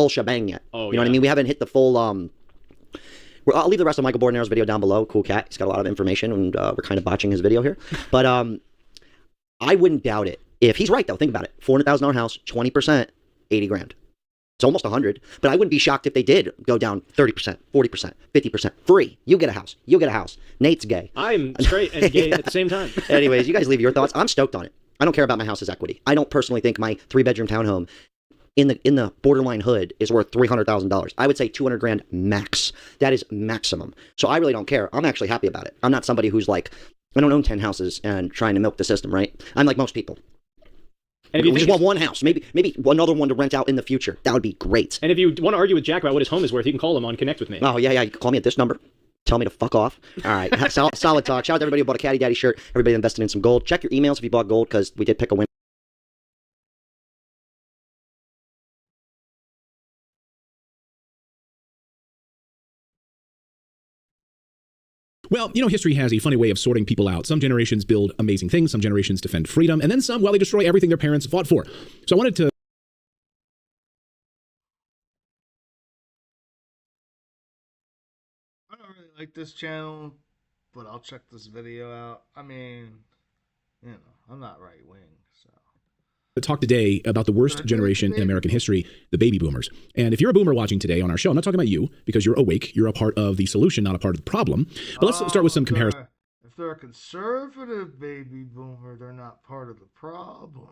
shebang yet. Oh, you know what I mean? We haven't hit the full I'll leave the rest of Michael Bornaro's video down below. Cool cat. He's got a lot of information, and we're kind of botching his video here. But I wouldn't doubt it. If he's right, though, think about it. $400,000 house, 20%, 80 grand. It's almost 100. But I wouldn't be shocked if they did go down 30%, 40%, 50%. Free. You get a house. You get a house. Nate's gay. I'm straight and gay at the same time. Anyways, you guys leave your thoughts. I'm stoked on it. I don't care about my house's equity. I don't personally think my 3-bedroom townhome in the borderline hood is worth $300,000. I would say 200 grand max. That is maximum. So I really don't care. I'm actually happy about it. I'm not somebody who's like, I don't own 10 houses and trying to milk the system, right? I'm like most people. And if you we just want one house, maybe another one to rent out in the future. That would be great. And if you want to argue with Jack about what his home is worth, you can call him on Connect with Me. Oh, yeah. You can call me at this number. Tell me to fuck off. All right. Solid talk. Shout out to everybody who bought a Caddy Daddy shirt. Everybody invested in some gold. Check your emails if you bought gold, because we did pick a winner. Well, history has a funny way of sorting people out. Some generations build amazing things, some generations defend freedom, and then some, well, they destroy everything their parents fought for. So I wanted to... I don't really like this channel, but I'll check this video out. I mean, I'm not right wing, so. talk today about the worst generation in American history, the baby boomers. And if you're a boomer watching today on our show, I'm not talking about you, because you're awake. You're a part of the solution, not a part of the problem. But let's start with some comparisons. If they're a conservative baby boomer, they're not part of the problem.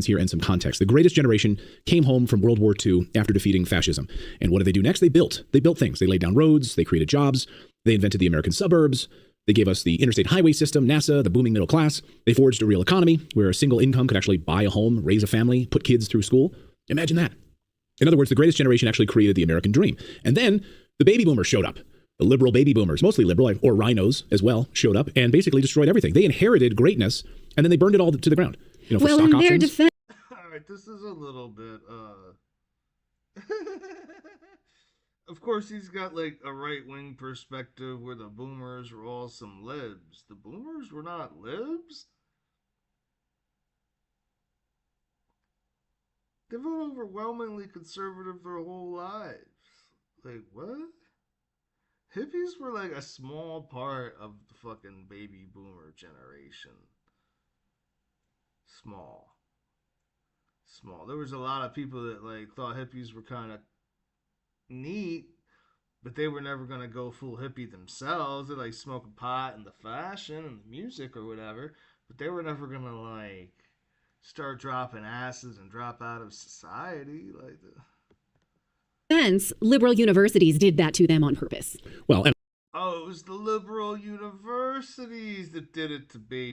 Here and some context. The greatest generation came home from World War II after defeating fascism. And what did they do next? They built things. They laid down roads. They created jobs. They invented the American suburbs. They gave us the interstate highway system, NASA, the booming middle class. They forged a real economy where a single income could actually buy a home, raise a family, put kids through school. Imagine that. In other words, the greatest generation actually created the American dream. And then The baby boomers showed up. The liberal baby boomers, mostly liberal, or rhinos as well, showed up and basically destroyed everything. They inherited greatness, and then they burned it all to the ground. You know, for stock options. All right, this is a little bit. Of course, he's got like a right-wing perspective where the boomers were all some libs. The boomers were not libs. They've been overwhelmingly conservative their whole lives. Like, what? Hippies were like a small part of the fucking baby boomer generation. Small. There was a lot of people that like thought hippies were kind of neat, but they were never gonna go full hippie themselves. They like smoking pot and the fashion and the music or whatever, but they were never gonna like start dropping asses and drop out of society like the. Since liberal universities did that to them on purpose. Well, and Oh, it was the liberal universities that did it to baby.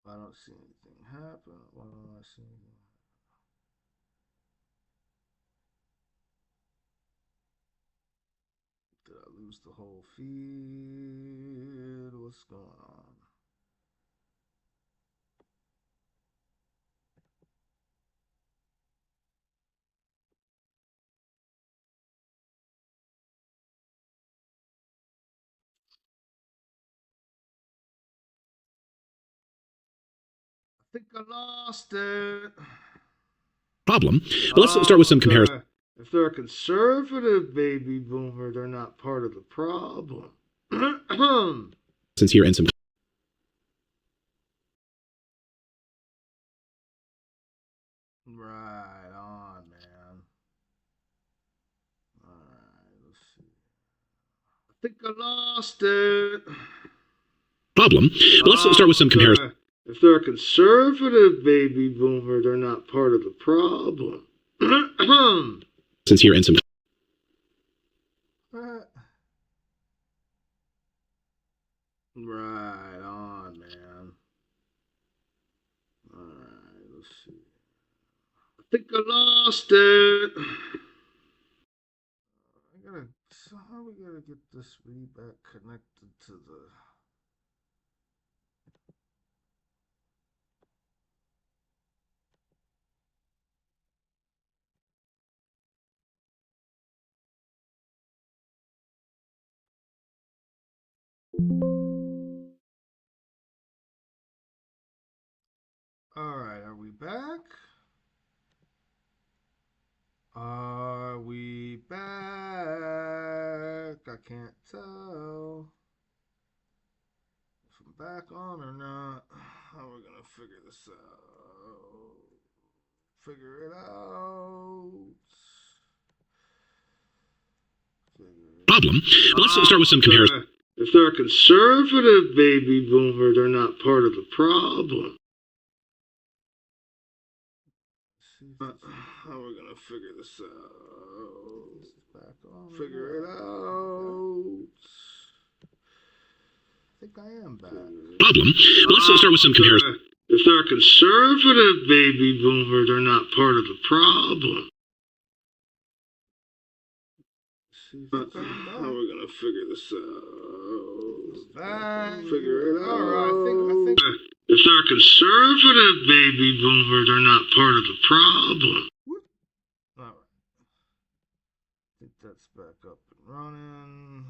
I don't see anything happen. Why don't I see anything? Did I lose the whole feed? What's going on? I think I lost it. problem. But let's start with some comparison. If they're a conservative baby boomer, they're not part of the problem. Since here and some. Right on, man. Alright, let's see. I think I lost it. Problem. But let's start with some comparison. If they're a conservative baby boomer, they're not part of the problem. Since here and some. Right on, man. Alright, let's see. I think I lost it. How we gotta get this feedback connected to the. Alright, are we back? Are we back? I can't tell if I'm back on or not. How are we gonna figure this out? Figure it out. Problem. But let's start with some comparison. If they're a conservative baby boomer, they're not part of the problem. How are we gonna figure this out? Figure it out. I think I am back. Problem. But let's start with some comparison. If they're a conservative baby boomer, they're not part of the problem. How are we gonna figure this out? Figure it out. Alright, I think. If they're a conservative baby boomer, they're not part of the problem. Alright. I think that's back up and running.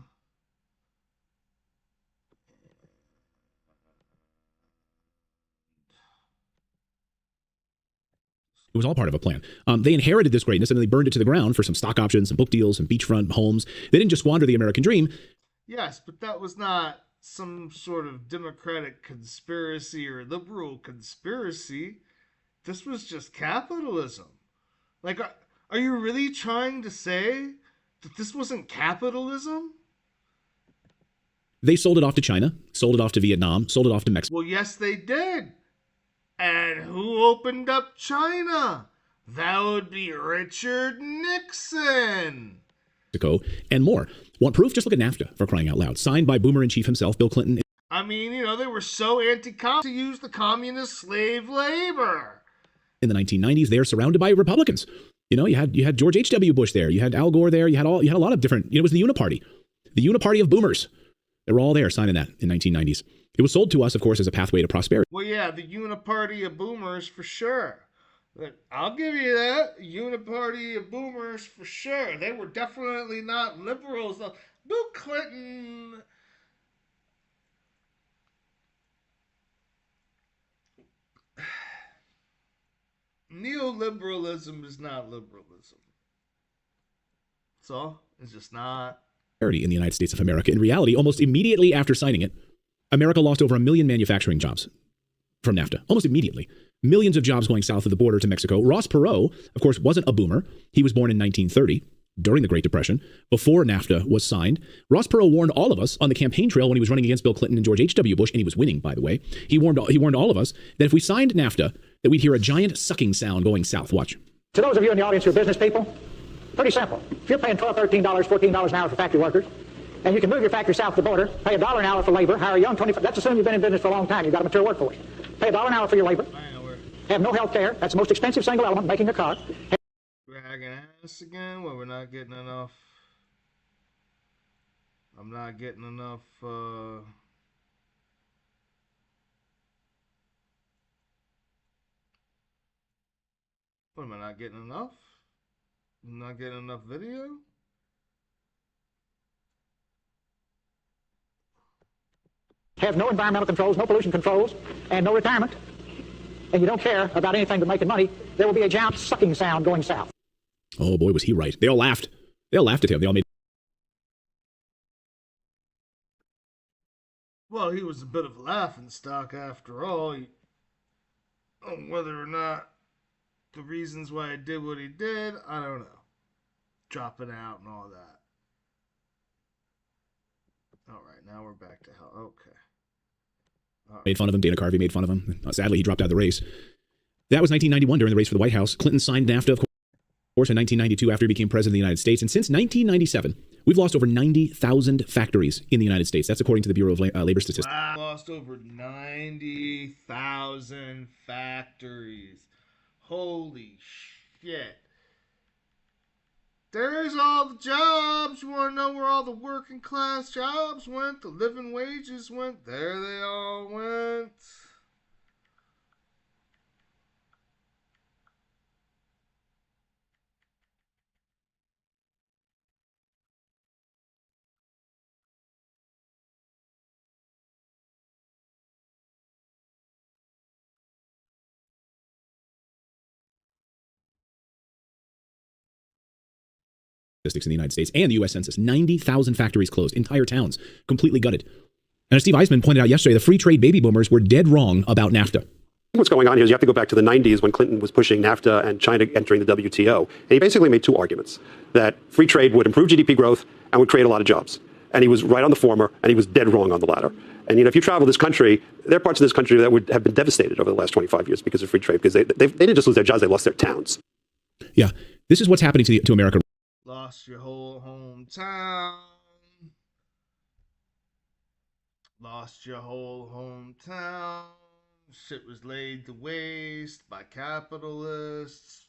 It was all part of a plan. They inherited this greatness and they burned it to the ground for some stock options, some book deals, some beachfront homes. They didn't just squander the American dream. Yes, but that was not some sort of democratic conspiracy or liberal conspiracy. This was just capitalism. Like, are you really trying to say that this wasn't capitalism? They sold it off to China, sold it off to Vietnam, sold it off to Mexico. Well, yes, they did. And who opened up China? That would be Richard Nixon. And more. Want proof? Just look at NAFTA, for crying out loud. Signed by Boomer-in-Chief himself, Bill Clinton. I mean, they were so anti-communist to use the communist slave labor. In the 1990s, they're surrounded by Republicans. You had George H.W. Bush there. You had Al Gore there. You had a lot of different. It was the Uniparty, of Boomers. They were all there signing that in 1990s. It was sold to us, of course, as a pathway to prosperity. Well, yeah, the Uniparty of Boomers for sure. I'll give you that. Uniparty of Boomers for sure. They were definitely not liberals. Bill Clinton. Neoliberalism is not liberalism. That's all. It's just not. In the United States of America. In reality, almost immediately after signing it, America lost over 1 million manufacturing jobs from NAFTA. Almost immediately. Millions of jobs going south of the border to Mexico. Ross Perot, of course, wasn't a boomer. He was born in 1930, during the Great Depression, before NAFTA was signed. Ross Perot warned all of us on the campaign trail when he was running against Bill Clinton and George H.W. Bush, and he was winning, by the way. He warned all of us that if we signed NAFTA, that we'd hear a giant sucking sound going south. Watch. To those of you in the audience who are business people, pretty simple. If you're paying $12, $13, $14 an hour for factory workers, and you can move your factory south of the border, pay $1 an hour for labor, hire a young 25, that's assuming you've been in business for a long time, you've got a mature workforce. Pay $1 an hour for your labor, have no health care, that's the most expensive single element making a car. Dragging ass again? Well, we're not getting enough. I'm not getting enough, What, am I not getting enough? I'm not getting enough video? Have no environmental controls, no pollution controls, and no retirement, and you don't care about anything but making money, there will be a giant sucking sound going south. Oh boy, was he right. They all laughed. They all laughed at him. They all made. Well, he was a bit of a laughing stock after all. Whether or not the reasons why he did what he did, I don't know. Dropping out and all that. All right, now we're back to hell. Okay. Right. Made fun of him. Dana Carvey made fun of him. Sadly, he dropped out of the race. That was 1991 during the race for the White House. Clinton signed NAFTA, of course, in 1992 after he became president of the United States. And since 1997, we've lost over 90,000 factories in the United States. That's according to the Bureau of Labor Statistics. Wow, lost over 90,000 factories. Holy shit. There's all the jobs. You want to know where all the working class jobs went? The living wages went? There they all went. Statistics in the United States and the U.S. Census. 90,000 factories closed, entire towns completely gutted. And as Steve Eisman pointed out yesterday, the free trade baby boomers were dead wrong about NAFTA. What's going on here is you have to go back to the 90s when Clinton was pushing NAFTA and China entering the WTO. And he basically made two arguments, that free trade would improve GDP growth and would create a lot of jobs. And he was right on the former, and he was dead wrong on the latter. And if you travel this country, there are parts of this country that would have been devastated over the last 25 years because of free trade, because they didn't just lose their jobs, they lost their towns. Yeah, this is what's happening to America. Lost your whole hometown. Lost your whole hometown. Shit was laid to waste by capitalists.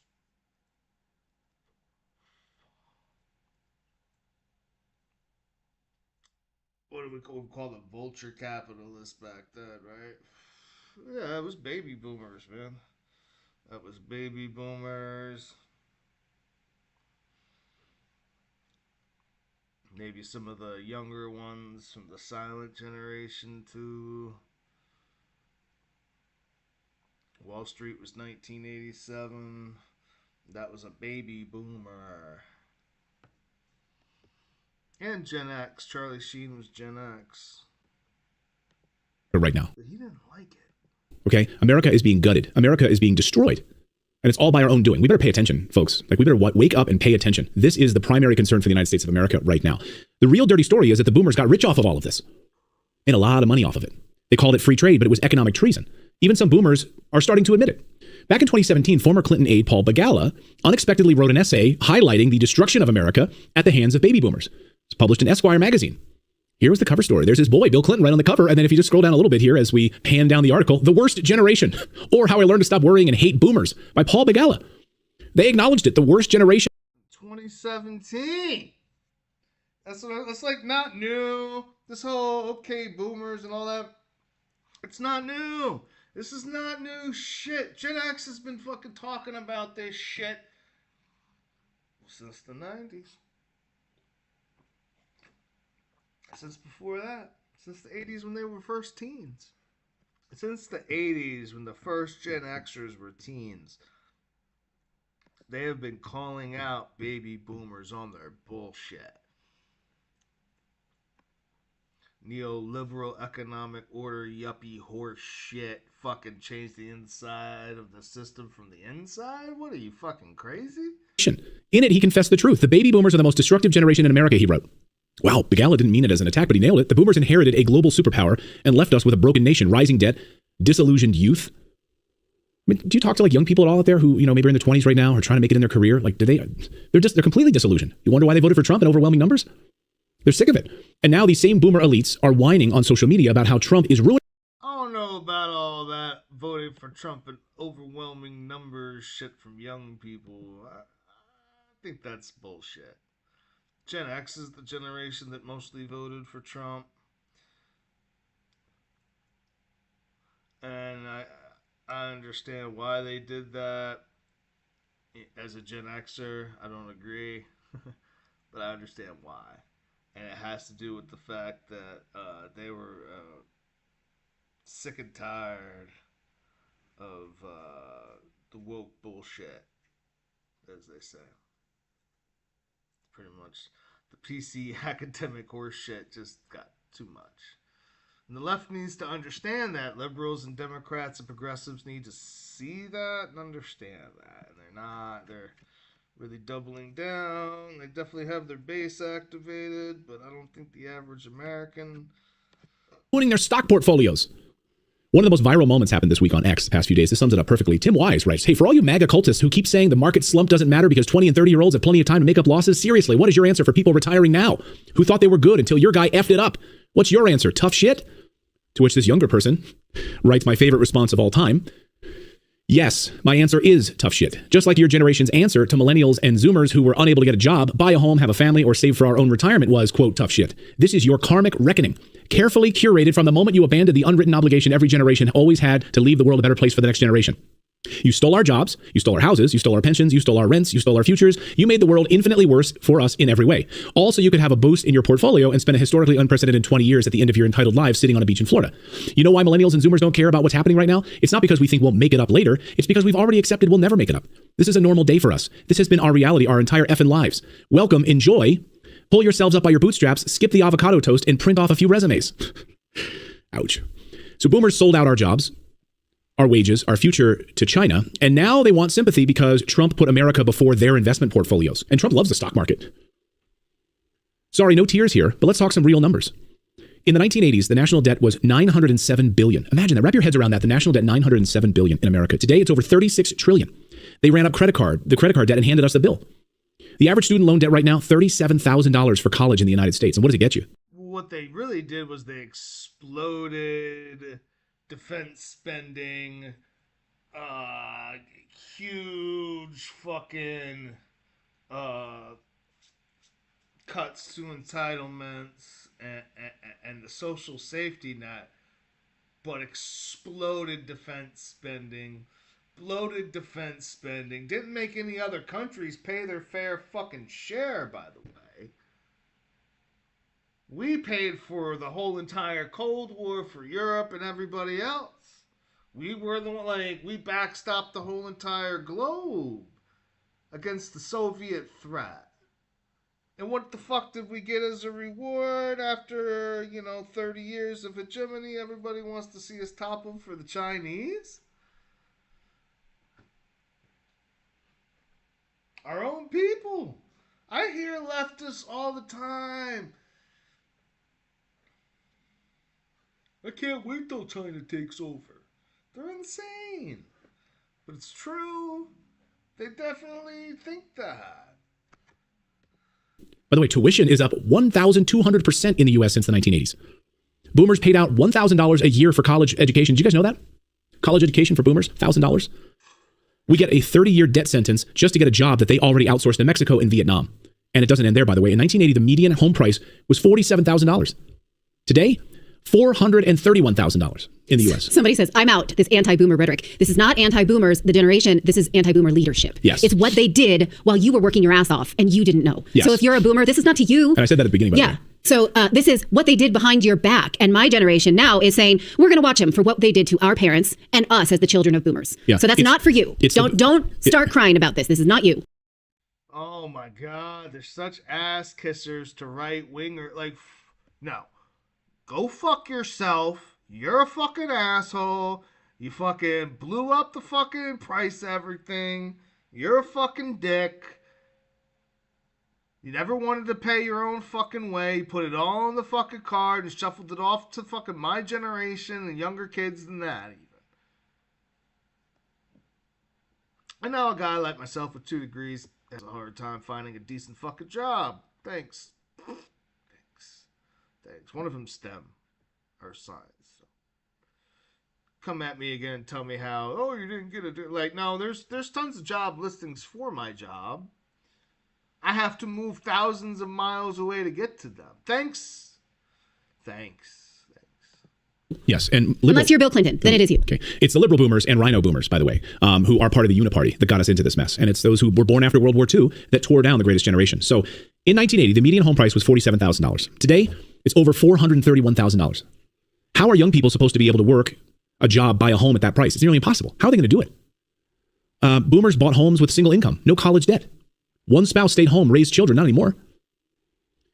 What do we call them? Vulture capitalists back then, right? Yeah, it was baby boomers, man. That was baby boomers. Maybe some of the younger ones from the silent generation too. Wall Street was 1987. That was a baby boomer. And Gen X. Charlie Sheen was Gen X. right now. But he didn't like it. Okay? America is being gutted. America is being destroyed. And it's all by our own doing. We better pay attention, folks. Like, we better wake up and pay attention. This is the primary concern for the United States of America right now. The real dirty story is that the boomers got rich off of all of this. Made a lot of money off of it. They called it free trade, but it was economic treason. Even some boomers are starting to admit it. Back in 2017, former Clinton aide Paul Begala unexpectedly wrote an essay highlighting the destruction of America at the hands of baby boomers. It's published in Esquire magazine. Here was the cover story. There's his boy, Bill Clinton, right on the cover. And then if you just scroll down a little bit here as we pan down the article, The Worst Generation, or How I Learned to Stop Worrying and Hate Boomers by Paul Begala. They acknowledged it, the worst generation. 2017. That's like not new. This whole okay boomers and all that. It's not new. This is not new shit. Gen X has been fucking talking about this shit since the 90s. Since before that. Since the 80s when they were first teens. Since the 80s when the first Gen Xers were teens. They have been calling out baby boomers on their bullshit. Neoliberal economic order, yuppie horse shit. Fucking change the inside of the system from the inside? What are you, fucking crazy? In it, he confessed the truth. The baby boomers are the most destructive generation in America, he wrote. Wow, Begala didn't mean it as an attack, but he nailed it. The boomers inherited a global superpower and left us with a broken nation, rising debt, disillusioned youth. I mean, do you talk to like young people at all out there who, maybe are in their 20s right now or trying to make it in their career? Like, they're completely disillusioned. You wonder why they voted for Trump in overwhelming numbers? They're sick of it. And now these same boomer elites are whining on social media about how Trump is ruining. I don't know about all that voting for Trump in overwhelming numbers shit from young people. I think that's bullshit. Gen X is the generation that mostly voted for Trump. And I understand why they did that. As a Gen Xer, I don't agree. But I understand why. And it has to do with the fact that they were sick and tired of the woke bullshit, as they say. Pretty much the PC academic horse shit just got too much. And the left needs to understand that. Liberals and Democrats and progressives need to see that and understand that. And they're not. They're really doubling down. They definitely have their base activated, but I don't think the average American... Ruining their stock portfolios. One of the most viral moments happened this week on X the past few days. This sums it up perfectly. Tim Wise writes, hey, for all you MAGA cultists who keep saying the market slump doesn't matter because 20 and 30-year-olds have plenty of time to make up losses, seriously, what is your answer for people retiring now who thought they were good until your guy effed it up? What's your answer? Tough shit? To which this younger person writes my favorite response of all time. Yes, my answer is tough shit. Just like your generation's answer to millennials and Zoomers who were unable to get a job, buy a home, have a family, or save for our own retirement was, quote, tough shit. This is your karmic reckoning, carefully curated from the moment you abandoned the unwritten obligation every generation always had to leave the world a better place for the next generation. You stole our jobs, you stole our houses, you stole our pensions, you stole our rents, you stole our futures. You made the world infinitely worse for us in every way. Also, you could have a boost in your portfolio and spend a historically unprecedented 20 years at the end of your entitled lives sitting on a beach in Florida. You know why millennials and Zoomers don't care about what's happening right now? It's not because we think we'll make it up later. It's because we've already accepted we'll never make it up. This is a normal day for us. This has been our reality our entire effing lives. Welcome, enjoy, pull yourselves up by your bootstraps, skip the avocado toast, and print off a few resumes. Ouch. So boomers sold out our jobs, our wages, our future to China, and now they want sympathy because Trump put America before their investment portfolios. And Trump loves the stock market. Sorry, no tears here, but let's talk some real numbers. In the 1980s, the national debt was $907 billion. Imagine that. Wrap your heads around that. The national debt, $907 billion in America. Today, it's over $36 trillion. They ran up the credit card debt and handed us the bill. The average student loan debt right now, $37,000 for college in the United States. And what does it get you? What they really did was they exploded defense spending, huge fucking cuts to entitlements and the social safety net, but exploded defense spending, bloated defense spending, didn't make any other countries pay their fair fucking share, by the way. We paid for the whole entire Cold War for Europe and everybody else. We were the one, we backstopped the whole entire globe against the Soviet threat. And what the fuck did we get as a reward after, 30 years of hegemony? Everybody wants to see us topple for the Chinese? Our own people. I hear leftists all the time. I can't wait till China takes over. They're insane. But it's true. They definitely think that. By the way, tuition is up 1,200% in the U.S. since the 1980s. Boomers paid out $1,000 a year for college education. Did you guys know that? College education for boomers, $1,000. We get a 30-year debt sentence just to get a job that they already outsourced to Mexico and Vietnam. And it doesn't end there, by the way. In 1980, the median home price was $47,000. Today, $431,000 in the U.S. Somebody says, I'm out, this anti-boomer rhetoric. This is not anti-boomers, the generation. This is anti-boomer leadership. Yes. It's what they did while you were working your ass off and you didn't know. Yes. So if you're a boomer, this is not to you. And I said that at the beginning, by the way. So this is what they did behind your back. And my generation now is saying, we're going to watch them for what they did to our parents and us as the children of boomers. Yeah. So that's not for you. Don't start crying about this. This is not you. Oh my God, they're such ass kissers to right winger. No. Go fuck yourself. You're a fucking asshole. You fucking blew up the fucking price of everything. You're a fucking dick. You never wanted to pay your own fucking way. You put it all on the fucking card and shuffled it off to fucking my generation and younger kids than that even. I know a guy like myself with 2 degrees has a hard time finding a decent fucking job. Thanks. One of them STEM or science. So. Come at me again and tell me how, you didn't get it. No, there's tons of job listings for my job. I have to move thousands of miles away to get to them. Thanks. Yes, and unless you're Bill Clinton, then it is you. Okay, it's the liberal boomers and rhino boomers, by the way, who are part of the Uniparty that got us into this mess, and it's those who were born after World War II that tore down the Greatest Generation. So, in 1980, the median home price was $47,000. Today, it's over $431,000. How are young people supposed to be able to work a job, buy a home at that price? It's nearly impossible. How are they going to do it? Boomers bought homes with single income, no college debt. One spouse stayed home, raised children, not anymore.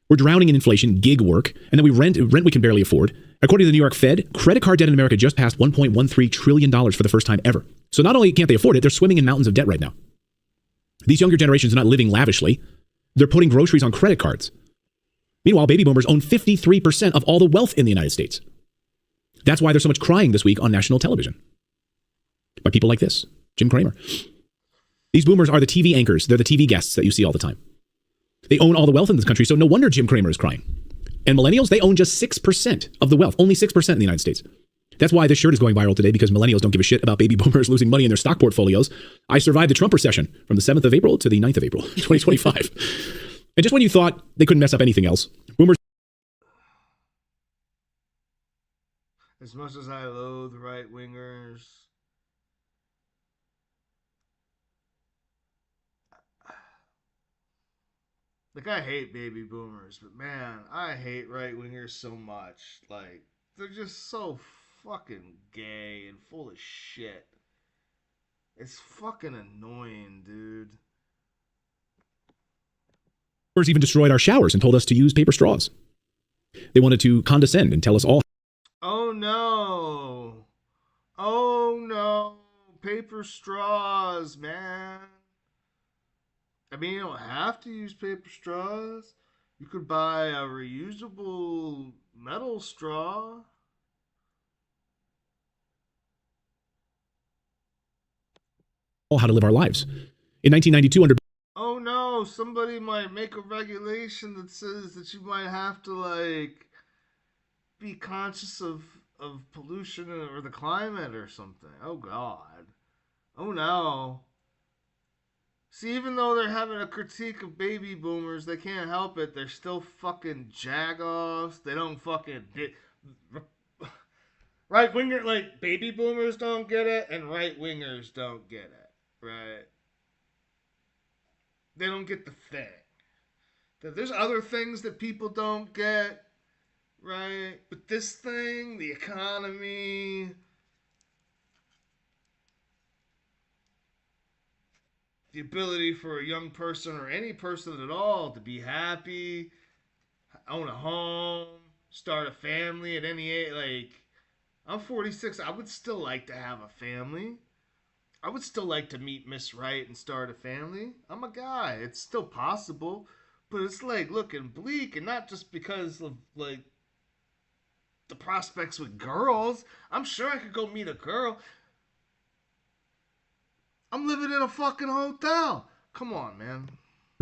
We're drowning in inflation, gig work, and then we rent we can barely afford. According to the New York Fed, credit card debt in America just passed $1.13 trillion for the first time ever. So not only can't they afford it, they're swimming in mountains of debt right now. These younger generations are not living lavishly. They're putting groceries on credit cards. Meanwhile, baby boomers own 53% of all the wealth in the United States. That's why there's so much crying this week on national television. By people like this, Jim Cramer. These boomers are the TV anchors. They're the TV guests that you see all the time. They own all the wealth in this country, so no wonder Jim Cramer is crying. And millennials, they own just 6% of the wealth, only 6% in the United States. That's why this shirt is going viral today, because millennials don't give a shit about baby boomers losing money in their stock portfolios. I survived the Trump recession from the 7th of April to the 9th of April, 2025. And just when you thought they couldn't mess up anything else, boomers. As much as I loathe right wingers, I hate baby boomers, but man, I hate right wingers so much. They're just so fucking gay and full of shit. It's fucking annoying, dude. Boomers even destroyed our showers and told us to use paper straws. They wanted to condescend and tell us all. Oh no. Oh no. Paper straws, man. I mean, you don't have to use paper straws. You could buy a reusable metal straw. How to live our lives. In 1992, under. Oh no, somebody might make a regulation that says that you might have to, be conscious of pollution or the climate or something. Oh God. Oh no. See, even though they're having a critique of baby boomers, they can't help it. They're still fucking jagoffs. They don't fucking... Right-winger, baby boomers don't get it, and right-wingers don't get it, right? They don't get the thing. There's other things that people don't get, right? But this thing, the economy... the ability for a young person or any person at all to be happy, own a home, start a family at any age. Like, I'm 46. I would still like to have a family. I would still like to meet Miss Right and start a family. I'm a guy. It's still possible. But it's like looking bleak, and not just because of like the prospects with girls. I'm sure I could go meet a girl. I'm living in a fucking hotel. Come on, man.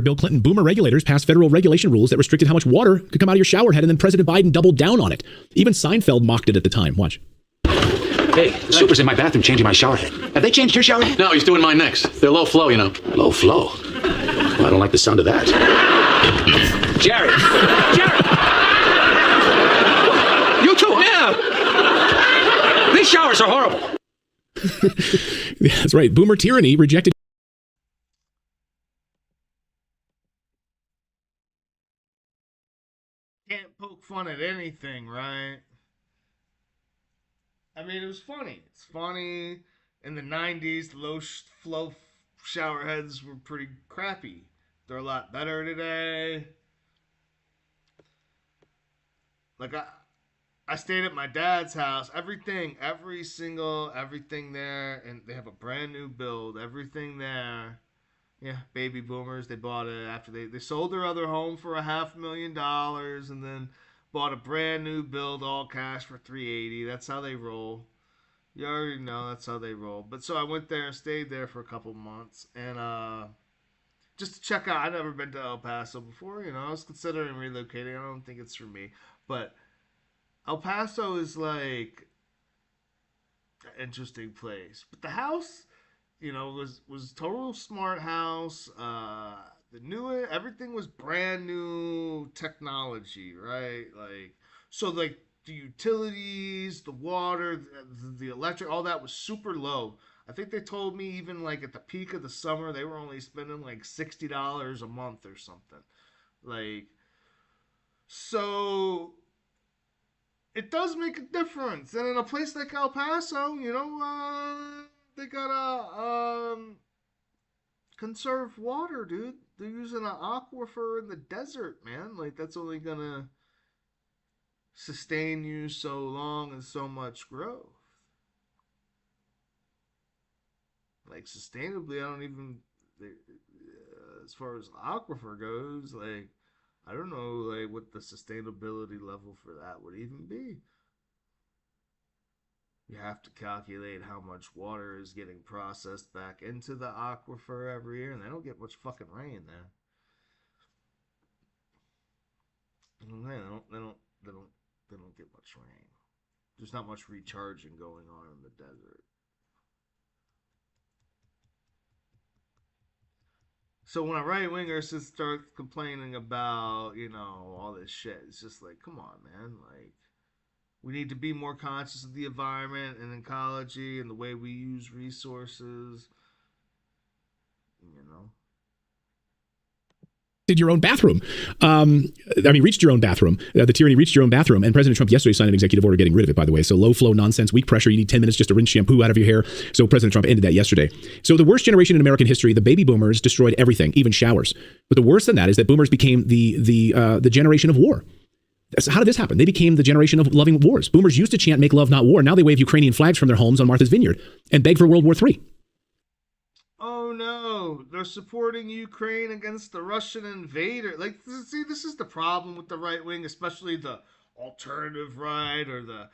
Bill Clinton, boomer regulators passed federal regulation rules that restricted how much water could come out of your shower head, and then President Biden doubled down on it. Even Seinfeld mocked it at the time. Watch. Hey, the super's in my bathroom changing my shower head. Have they changed your shower head? No, he's doing mine next. They're low flow, you know. Low flow? Well, I don't like the sound of that. Jerry! Jerry! You too, huh? Yeah! These showers are horrible. That's right. Boomer tyranny rejected. Can't poke fun at anything, right? I mean, it was funny. It's funny. In the 90s, the low flow shower heads were pretty crappy. They're a lot better today. Like, I stayed at my dad's house. Everything there. And they have a brand new build. Everything there. Yeah, baby boomers. They bought it after they sold their other home for $500,000 and then bought a brand new build all cash for $380. That's how they roll. You already know that's how they roll. But so I went there and stayed there for a couple months and just to check out. I've never been to El Paso before. You know, I was considering relocating. I don't think it's for me, but El Paso is like an interesting place. But the house, you know, was total smart house. Everything was brand new technology, right? Like, so like the utilities, the water, the electric, all that was super low. I think they told me even like at the peak of the summer, they were only spending like $60 a month or something. Like, so it does make a difference. And in a place like El Paso, you know, they gotta conserve water, dude. They're using an aquifer in the desert, man. Like, that's only gonna sustain you so long and so much growth. Like, sustainably, as far as aquifer goes, like, I don't know, like, what the sustainability level for that would even be. You have to calculate how much water is getting processed back into the aquifer every year, and they don't get much fucking rain there. They don't get much rain. There's not much recharging going on in the desert. So when a right-winger starts complaining about, you know, all this shit, it's just like, come on, man. Like, we need to be more conscious of the environment and ecology and the way we use resources, you know. Did your own bathroom. Reached your own bathroom. The tyranny reached your own bathroom. And President Trump yesterday signed an executive order getting rid of it, by the way. So low flow nonsense, weak pressure. You need 10 minutes just to rinse shampoo out of your hair. So President Trump ended that yesterday. So the worst generation in American history, the baby boomers, destroyed everything, even showers. But the worse than that is that boomers became the generation of war. So how did this happen? They became the generation of loving wars. Boomers used to chant, "Make love, not war." Now they wave Ukrainian flags from their homes on Martha's Vineyard and beg for World War III. Oh no, they're supporting Ukraine against the Russian invader. Like, see, this is the problem with the right wing, especially the alternative right or the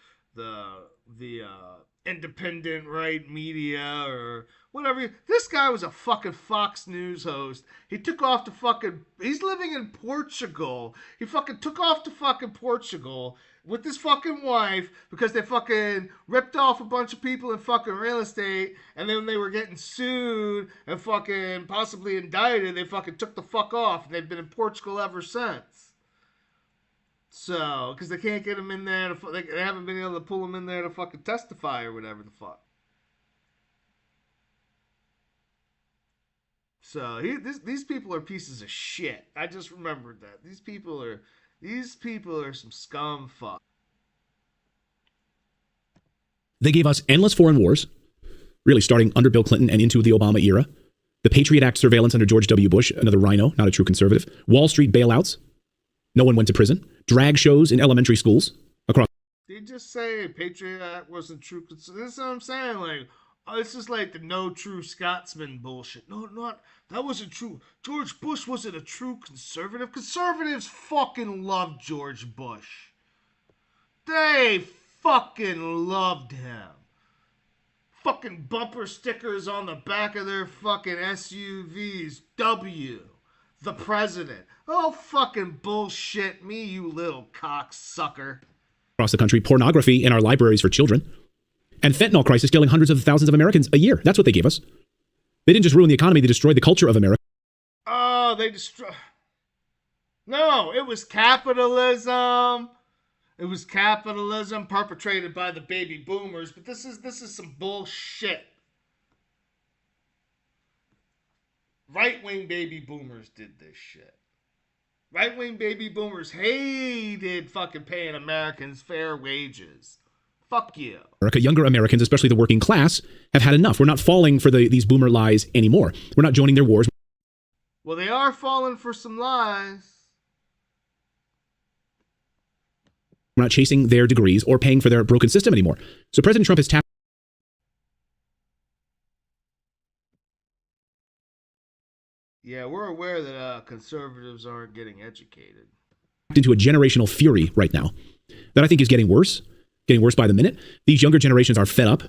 independent right media or whatever. This guy was a fucking Fox News host. He took off to he's living in Portugal. He fucking took off to fucking Portugal with his fucking wife because they fucking ripped off a bunch of people in fucking real estate, and then they were getting sued and fucking possibly indicted. They fucking took the fuck off, and they've been in Portugal ever since. So, because they can't get him in there, they haven't been able to pull him in there to fucking testify or whatever the fuck. So, these people are pieces of shit. I just remembered that. These people are some scum fuck. They gave us endless foreign wars, really starting under Bill Clinton and into the Obama era. The Patriot Act surveillance under George W. Bush, another rhino, not a true conservative. Wall Street bailouts. No one went to prison. Drag shows in elementary schools across. Did you just say Patriot Act wasn't true? This is what I'm saying. Like, it's just like the no true Scotsman bullshit. No, that wasn't true. George Bush wasn't a true conservative. Conservatives fucking loved George Bush. They fucking loved him. Fucking bumper stickers on the back of their fucking SUVs. W. The president. Oh, fucking bullshit me, you little cocksucker. Across the country, pornography in our libraries for children, and fentanyl crisis killing hundreds of thousands of Americans a year. That's what they gave us. They didn't just ruin the economy, they destroyed the culture of America. Oh, they destroyed. No, it was capitalism. It was capitalism perpetrated by the baby boomers, but this is some bullshit. Right-wing baby boomers did this shit. Right-wing baby boomers hated fucking paying Americans fair wages. Fuck you. Younger Americans, especially the working class, have had enough. We're not falling for these boomer lies anymore. We're not joining their wars. Well, they are falling for some lies. We're not chasing their degrees or paying for their broken system anymore. So President Trump has tapped Yeah, we're aware that conservatives aren't getting educated. into a generational fury right now that I think is getting worse by the minute. These younger generations are fed up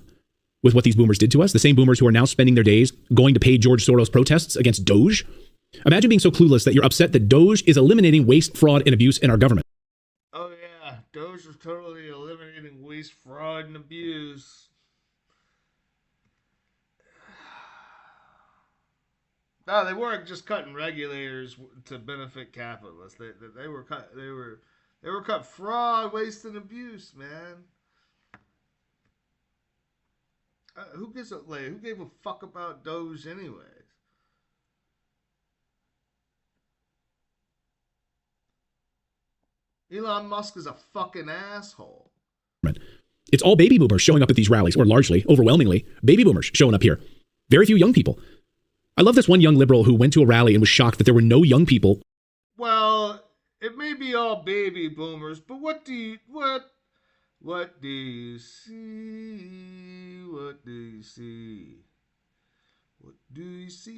with what these boomers did to us. The same boomers who are now spending their days going to pay George Soros protests against Doge. Imagine being so clueless that you're upset that Doge is eliminating waste, fraud, and abuse in our government. Oh yeah, Doge was totally eliminating waste, fraud, and abuse. No, they weren't just cutting regulators to benefit capitalists. They were cut fraud, waste, and abuse, man. Who gave a fuck about Doge anyways? Elon Musk is a fucking asshole. It's all baby boomers showing up at these rallies, or largely, overwhelmingly, baby boomers showing up here. Very few young people. I love this one young liberal who went to a rally and was shocked that there were no young people. Well, it may be all baby boomers, but what do you see? What do you see? What do you see?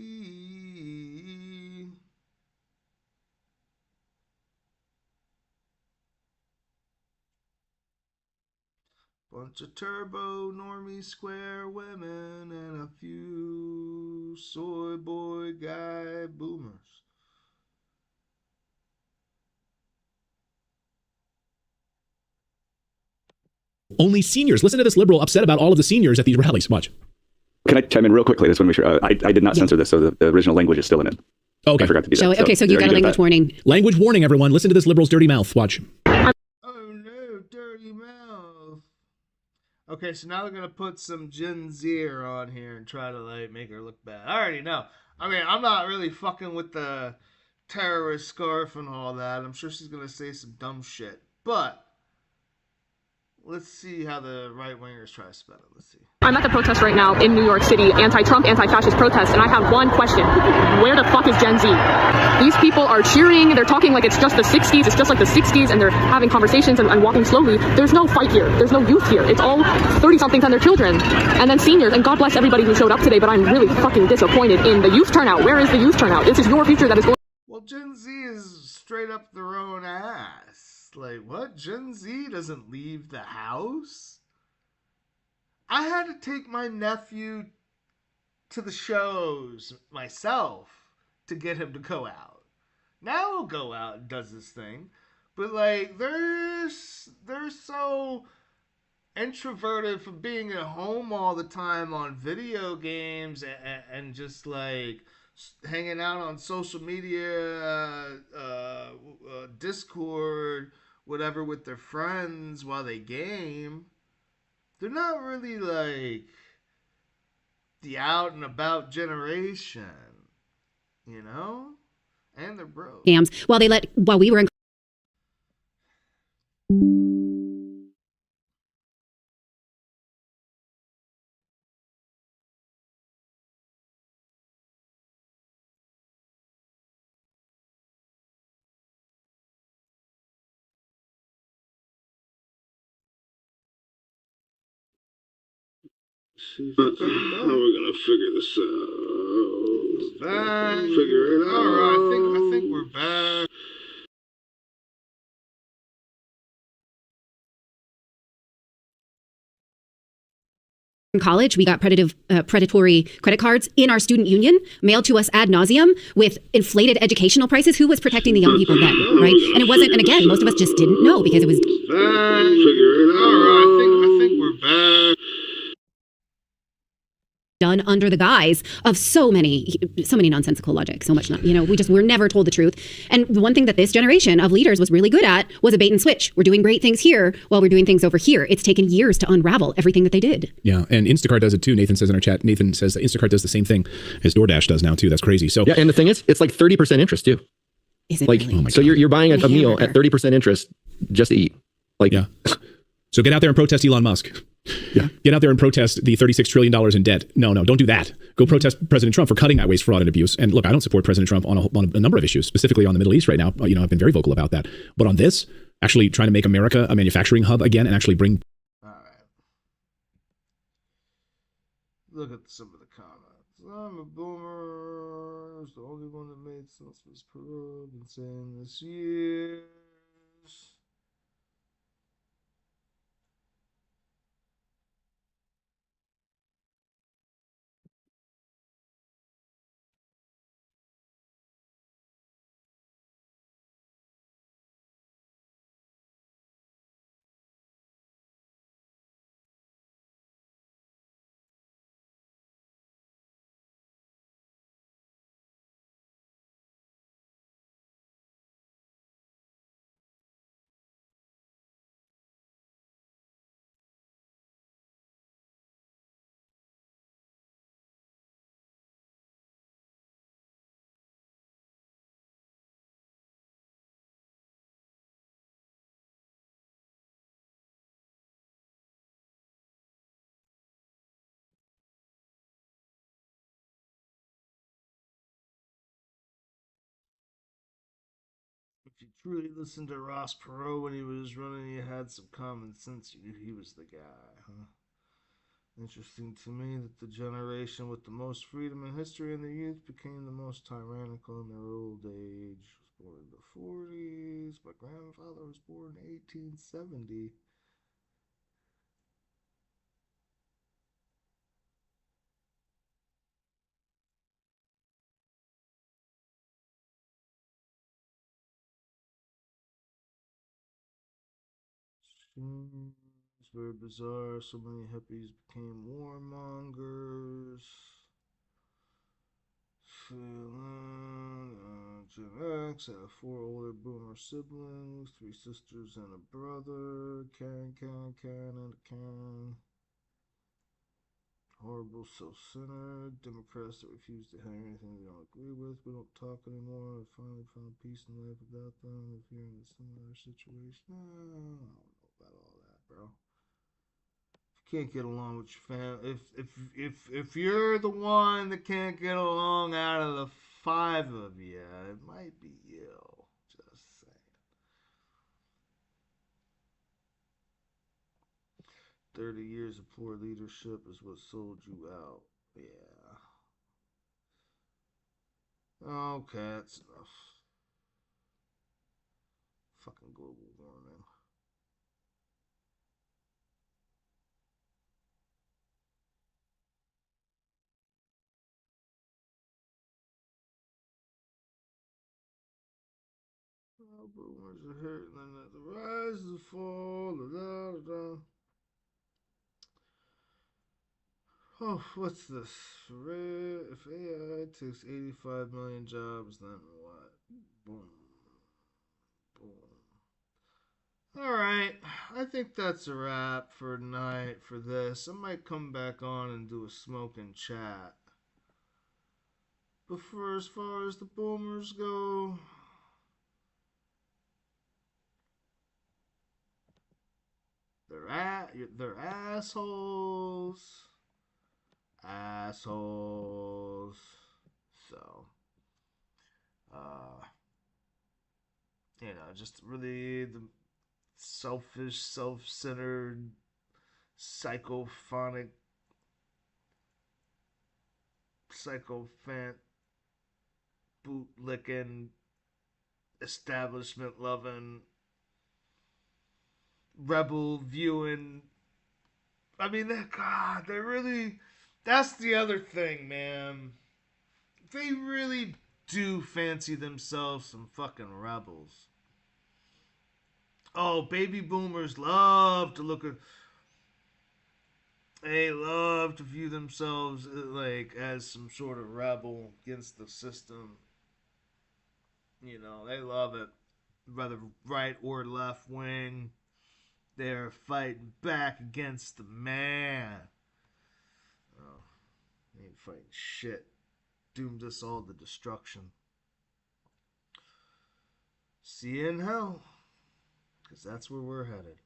Bunch of turbo normie square women and a few soy boy guy boomers. Only seniors. Listen to this liberal upset about all of the seniors at these rallies. Watch. Can I chime in real quickly? I just want to make sure. I did not censor this, so the original language is still in it. Okay. I forgot to do that. Okay, so you got a language warning. Language warning, everyone. Listen to this liberal's dirty mouth. Watch. Oh no, dirty mouth. Okay, so now they're gonna put some Gen Zer on here and try to like make her look bad. I already know. I mean, I'm not really fucking with the terrorist scarf and all that. I'm sure she's gonna say some dumb shit, but let's see how the right-wingers try to spell it. Let's see. I'm at the protest right now in New York City, anti-Trump, anti-fascist protest, and I have one question. Where the fuck is Gen Z? These people are cheering, they're talking like it's just the 60s, it's just like the 60s, and they're having conversations and walking slowly. There's no fight here. There's no youth here. It's all 30-somethings and their children. And then seniors, and God bless everybody who showed up today, but I'm really fucking disappointed in the youth turnout. Where is the youth turnout? This is your future that is going. Well, Gen Z is straight up their own ass. Like, what? Gen Z doesn't leave the house? I had to take my nephew to the shows myself to get him to go out. Now he'll go out and does this thing. But, like, they're so introverted from being at home all the time on video games and just, like, hanging out on social media, Discord, whatever, with their friends while they game. They're not really like the out and about generation, you know? And they're broke. Scams while we were in How we're gonna figure this out? Back. Figure it out. All right, I think we're back. In college, we got predatory credit cards in our student union, mailed to us ad nauseum with inflated educational prices. Who was protecting the young people then, right? And it wasn't, and again, most of us just didn't know because it was. Figure it out. All right, I think we're back. Done under the guise of so many nonsensical logic, so much we're never told the truth. And the one thing that this generation of leaders was really good at was a bait and switch. We're doing great things here while we're doing things over here. It's taken years to unravel everything that they did. Yeah, and Instacart does it too. Nathan says in our chat, Nathan says that Instacart does the same thing as DoorDash does now too. That's crazy. So yeah, and the thing is, it's like 30% interest too. Is it like, really? Oh so you're buying a meal at 30% interest just to eat. Like, yeah. So get out there and protest Elon Musk. Yeah. Get out there and protest the $36 trillion in debt. No, don't do that. Go protest President Trump for cutting that waste, fraud, and abuse. And look, I don't support President Trump on a number of issues, specifically on the Middle East right now. I've been very vocal about that. But on this, actually trying to make America a manufacturing hub again and actually bring. All right. Look at some of the comments. I'm a boomer. It's the only one that made sense was Peru. Been saying this years. If you truly listened to Ross Perot when he was running, you had some common sense. You knew he was the guy, huh? Interesting to me that the generation with the most freedom in history and the youth became the most tyrannical in their old age. I was born in the 40s. My grandfather was born in 1870. It's very bizarre. So many hippies became warmongers. Gen X, I have 4 older boomer siblings, 3 sisters and a brother. Can, and a can. Horrible, self-centered. Democrats that refuse to hear anything they don't agree with. We don't talk anymore. I finally found peace in life without them. If you're in a similar situation, I don't know about all that, bro. If you can't get along with your family, if you're the one that can't get along out of the 5 of you, it might be you. Just saying. 30 years of poor leadership is what sold you out. Yeah. Okay, that's enough. Fucking global warming. Oh, boomers are hurting and the rise and fall. Da, da, da. Oh, what's this? If AI takes 85 million jobs, then what? Boom. Boom. Alright, I think that's a wrap for tonight for this. I might come back on and do a smoking chat. But for as far as the boomers go, they're assholes. Assholes. So, just really the selfish, self-centered, psychophonic psychophant, bootlicking, establishment loving, rebel viewing. I mean, God, they really. That's the other thing, man. They really do fancy themselves some fucking rebels. Oh, baby boomers love to look at. They love to view themselves like as some sort of rebel against the system. You know, they love it. Whether right or left wing, they're fighting back against the man. Oh, they ain't fighting shit. Doomed us all to destruction. See you in hell. Because that's where we're headed.